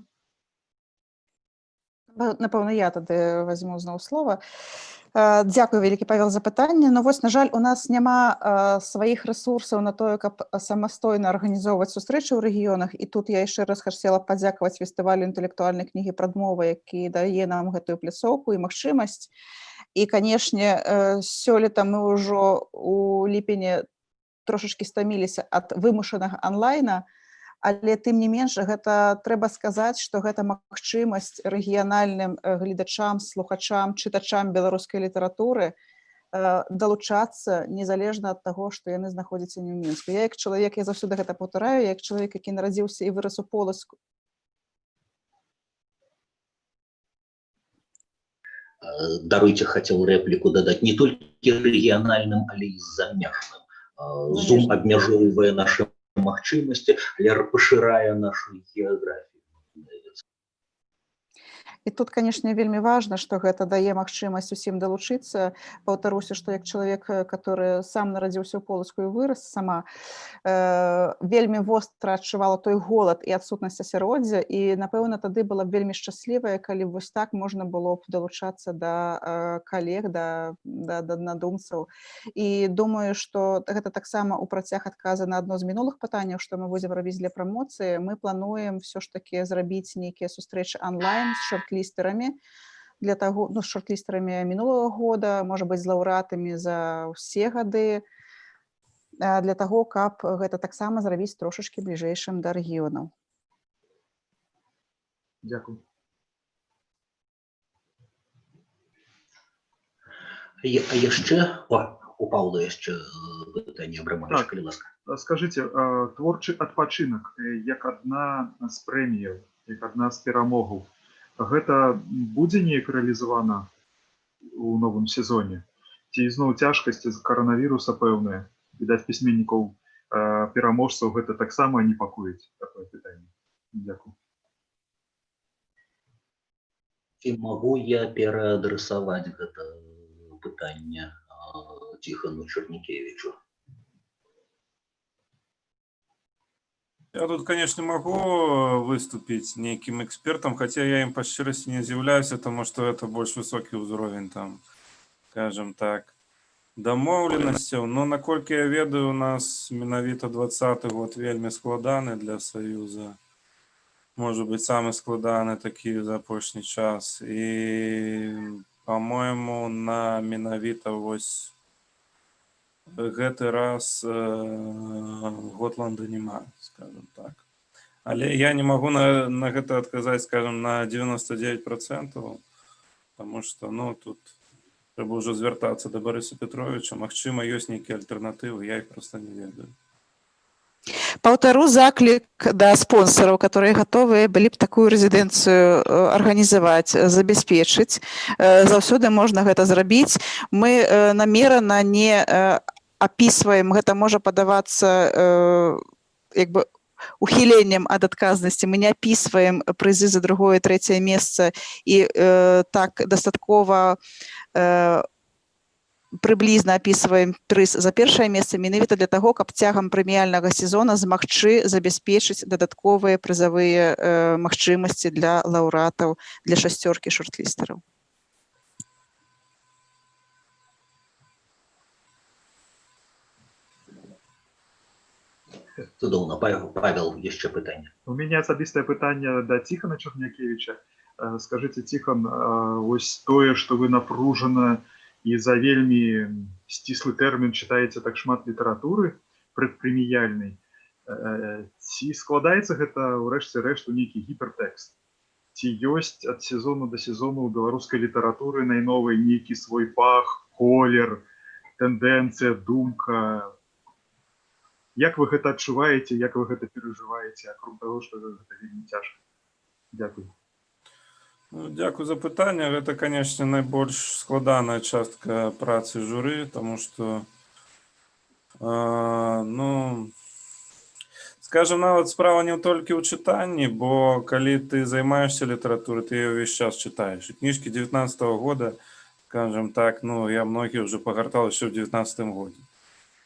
Напэўна, я тады возьму зноў слова. Дзякую, вялікі Павел, за пытанне. Но вось, на жаль, у нас няма сваіх рэсурсаў на тое, каб самастойна арганізоўваць сустрэчы ў рэгіёнах. І тут я яшчэ раз хацела падзякаваць фестывалю інтэлектуальнай кнігі «Прадмова», які дае нам гэтую пляцоўку і магчымасць. І, канешне, сёлета мы ўжо у ліпені трошачкі стаміліся ад вымушанага онлайна, але тым не менш гэта трэба сказаць, што гэта магчымасць рэгіянальным гледачам, слухачам, чытачам беларускай літаратуры далучацца незалежна ад таго, што яны знаходзяцца не ў Мінску. Я як чалавек, я заўсёды гэта паўтараю, як чалавек, які нарадзіўся і вырас у Полацку. Даруйте, хотел реплику додать, не только региональным, але и замежным. Zoom обмежовывая наши магчымасці, але пашырае нашу геаграфію. І тут, канешне, вельмі важна, што гэта дае магчымасць усім далучыцца. Паўтаруся, што як чалавек, который сам нарадзіўся ў Полацку і вырас сама, вельмі востра адчувала той голад і адсутнасць асяроддзя, і, напэўна, тады была б вельмі шчаслівая, калі вось так можна было б далучацца да калег, да аднадумцаў. І думаю, што гэта таксама ў працяг адказа на адно з мінулых пытанняў, што мы будзем рабіць для прамоцыі. Мы плануем ўсё ж такі зрабіць нейкія сустрэчы онлайн з шорт-лістарамі для таго, з шорт-лістарамі мінулага года, можа быць, з лаўрэатамі за ўсе гады, для таго, каб гэта таксама зрабіць трошачкі бліжэйшым да рэгіёнаў. Дзякую. А яшчэ у Паўла яшчэ пытанне, Абрамович, калі ласка. Скажыце, творчы адпачынак як адна з прэміяў, як адна з перамогаў, гэта будзе неяк рэалізавана ў новым сезоне? Ці зноў цяжкасці з каранавіруса пэўныя? Відаць, пісьменнікаў пераможцаў гэта таксама непакоіць, такое пытанне. Дзякую. Ці магу я пераадрасаваць гэта пытанне Тихону Чернікевичу? Я тут, конечно, могу выступить неким экспертом, хотя я им по щирости не з'являюсь, потому что это больше высокий уровень, там, скажем так, домовленностей. Но, наколькі я ведаю, у нас менавіта 20-й год вельмі складаны для Союза. Может быть, самый складаны такі за апошні час. И, по-моему, на менавіта вось гэты раз Готланда няма, скажем так. Але я не могу на гэта адказаць, скажем, на 99%, потому что, ну, тут трэба ўжо звяртацца да Барыса Петровича. Магчыма, ёсць нейкія альтэрнатывы, я іх проста не ведаю. Паўтару заклік да спонсораў, которые готовы былі б такую рэзідэнцыю арганізаваць, забяспечыць. Заўсёды можна гэта зрабіць. Мы намерана не описываем, гэта можа падавацца як бы ухіленнем ад адказнасці. Мы не описываем прызы за другое, трэцяе месца і так дастаткова прыблізна апісваем прыз за першае месца менавіта для таго, каб цягам прэміяльнага сезона змагчы забяспечыць дадатковыя прызавыя магчымасці для лаўрэатаў, для шасцёркі шортлістараў. Цудоўна. Павел, яшчэ пытанне. У мяне асабістае пытанне да Ціхана Чарнякевіча. Скажыце, Ціхан, вось тое, што вы напружана і за вельмі сціслы тэрмін чытаеце так шмат літаратуры прадпрэміяльнай, ці складаецца гэта ўрэшце рэшт у нейкі гіпертэкст? Ці ёсць ад сезону да сезону ў беларускай літаратуры найновай нейкі свой пах, колер, тэндэнцыя, думка? Як вы гэта адчуваеце, як вы гэта перажываеце, акром таго, што гэта вельмі цяжка? Дзякуй. Дзякуй за пытанне. Гэта, канешне, найбольш складаная частка працы журы, таму што, скажем, нават справа не толькі ў чытанні, бо калі ты займаешься літаратурай, ты яе ўвесь час чытаеш. І кніжкі 19-го года, скажем так, я многія ўжо пагартал яшчэ ў 19-м годзе.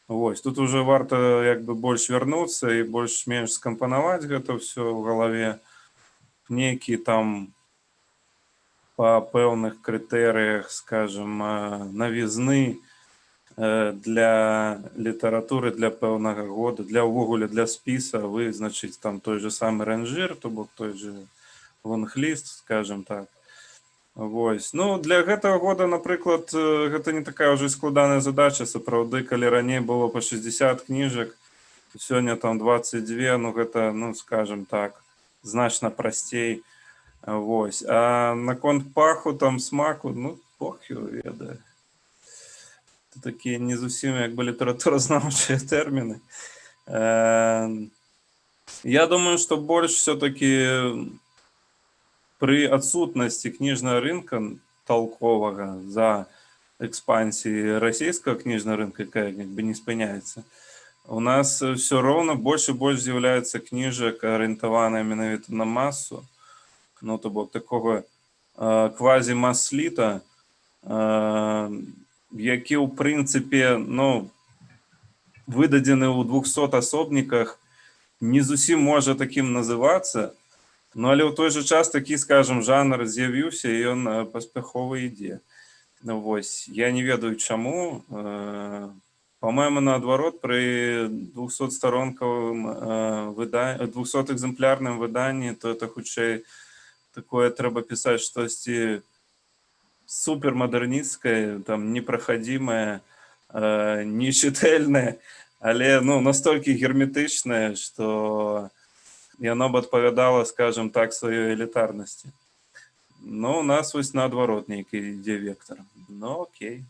Вось, тут уже варта як бы больш вярнуцца і больш-менш скампанаваць гэта ўсё ў галаве. Нейкі там па пэўных крытэрыях, скажем, навізны для літаратуры, для пэўнага года, для ўвогуле для спіса вызначыць там той же самы ранжир, то бок той же лонгліст, скажем так. Вось. Для гэтага года, напрыклад, гэта не такая ўжо складаная задача, сапраўды, калі раней было па 60 кніжак, сёння там 22, гэта, скажем так, значна прасцей. Вось. А наконт паху, там, смаку, бог его ведае. Это такія не зусім як бы літаратуразнаўчыя тэрміны. Я думаю, што больш все-таки пры адсутнасці кніжнага рынка толковага за экспансіі расійскага кніжнага рынка, якая як бы не спыняецца, у нас все роўна больш і больш з'яўляецца кніжак, арыентаваная менавіта на масу, то бок такога квазі-мас-літа, які ў прынцыпе выдадзены ў 200 асобніках, не зусім можа такім называцца, але ў той жа час такі, скажем, жанр з'явіўся і ён паспяхова ідзе. Вось, я не ведаю чаму. По-моему, наадварот, пры 200-сторонкавым 200-экземплярным выданні, то это хутчэй такое трэба пісаць штосьці супермадэрнісцкае, там непраходимае, нечытэльнае, але настолькі герметычнае, што яно б адпавядала, скажем так, сваёй элітарнасці. У нас вось наадварот нейкі ідзе вектор. Окей.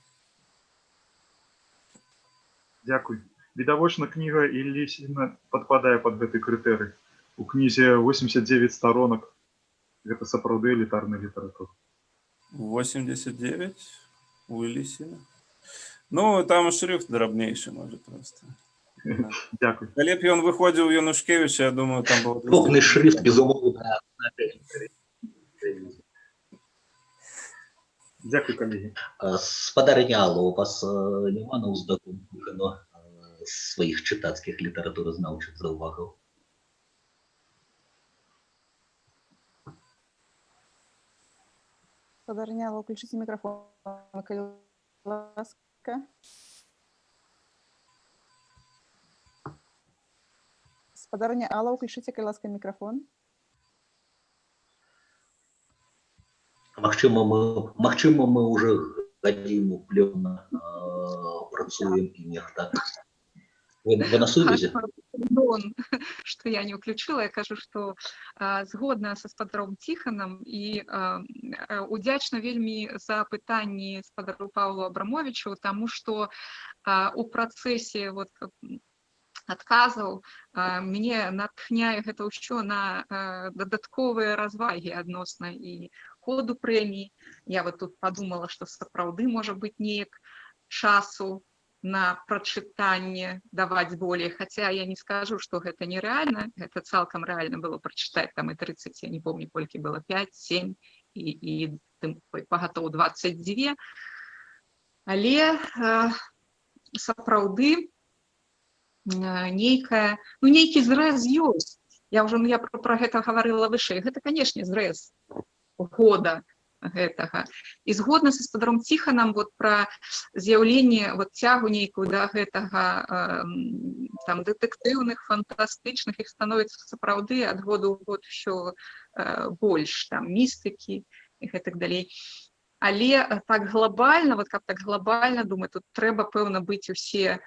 Дзякуй. Відавочна, кніга Іллі сильна падпадае пад гэты крытэрый. У кнізе 89 сторонак. Гэта сапраўды элітарная літаратура. 89 у Іллі? Там шрифт драбнейшы, можа, проста. Дзякуй. Калі б ён выходзіў у Янушкевіча, я думаю, там было... Крупны шрифт, безумоўна. Дзякуй, калегі. Спадарня, у вас няма на ўздакунку сваіх чытацкіх літаратуразнаўчых заўвагаў? Спадарня, включите микрофон, калі ласка. Спадарня, Алла, включите, калі ласка, микрофон. Магчыма, мы уже гадзіну плённа працуем і нехта. Вы на сувязі? Пардон, что я не включила. Я кажу, что згодна со спадаром Ціханам і удзячна вельмі за пытанні спадару Павлу Абрамовичу, тому что у працэсе адказаў мяне натхняе гэта ўсё на дадатковыя развагі адносна і ходу прэміі. Я тут подумала, что сапраўды можа быць неяк часу на прачытанне даваць болей, хотя я не скажу, что гэта нереально, гэта цалкам реально было прачытаць там і 30, я не помню, колькі было, 5, 7 і пагатоў 22. Але сапраўды нейкі зрэз ёсць. Я пра гэта гаварыла вышэй. Гэта, канешне, зрэз года гэтага. І згодна са спадаром Ціханам пра з'яўленне цягу нейкую да гэтага там дэтэктыўных, фантастычных, іх становіцца сапраўды ад году ў год усё больш, там містыкі і гэтак далей. Але так глобальна, каб так глобальна думаць, тут трэба, пэўна, быць усе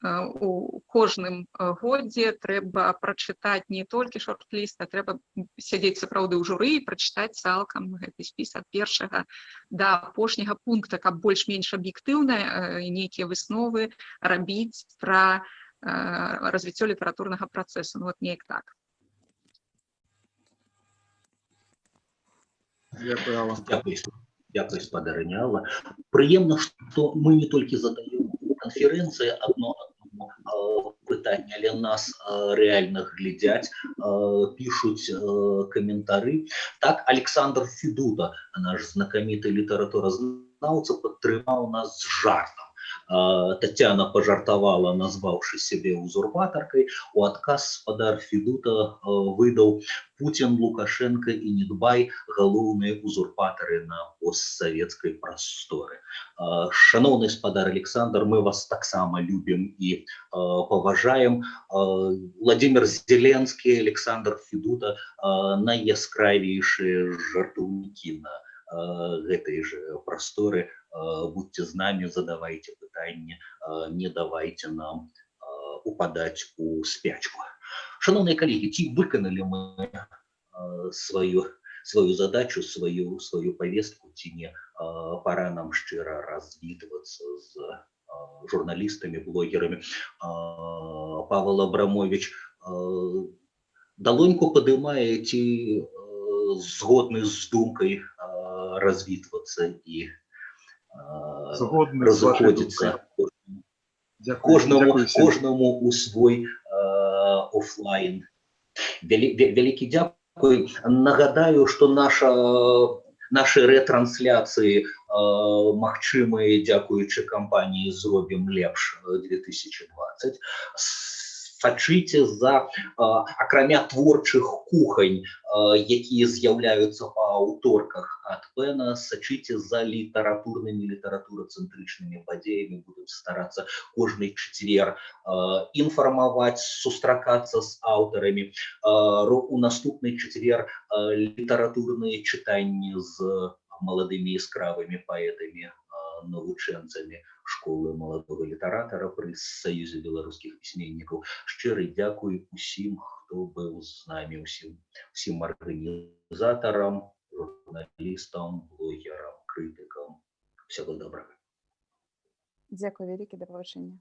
у кожным годзе, трэба прачытаць не толькі шорт-ліст, а трэба сядзець сапраўды ў журы і прачытаць цалкам гэты спіс ад першага да апошняга пункта, каб больш-менш аб'ектыўна нейкія высновы рабіць пра развіццё літаратурнага працэсу. Неяк так. Дякую, спадарыня Алла. Прыемна, што мы не толькі задаем канферэнцыі одно пытанне, але нас рэальна глядзяць, пішуць каментары. Так, Александр Федута, наш знакаміты літаратуразнаўца, падтрымаў нас з жартам. Тацяна пажартавала, назваўшы сябе узурпатаркай. У адказ спадар Федута выдаў: Путін, Лукашенко і Недбай – галоўныя узурпатары на постсавецкай прасторы. Шановны спадар Александр, мы вас таксама любім і паважаем. Владимир Зеленскі, Александр Федута – найяскравейшыя жартаўнікі на гэтай жа прасторы. Будьте з намі, задавайте пытанні, не давайте нам упадаць у спячку. Шановныя калегі, ці выканалі мы сваю задачу, сваю повестку, ці не пора нам шчыра развітвацца з журналістамі, блогерамі? Павел Абрамович далоньку падымае, ці згодны з думкай развітвацца і разыходзіцца кожнаму у свой офлайн. Вялікі дзякуй. Нагадаю, што нашы рэтрансляцыі магчымыя дзякуючы кампаніі «Зробім лепш 2020». Сачыце за, акрамя творчых кухань, якія з'яўляюцца па аўторках ад Пэна, сачыце за літаратурнымі, літаратурацэнтрычнымі падзеямі. Будем старацца кожны чацвер інфармаваць, сустракацца з аўтарамі. У наступны чацвер літаратурныя чытанні з маладымі яскравымі паэтамі, навучэнцамі школы маладога літаратара пры Саюзе беларускіх пісьменнікаў. Шчыры дзякуй усім, хто быў з намі, усім арганізатарам, журналістам, блогерам, крытыкам. Всего добрага. Дзякуй вялікі, да пабачэння.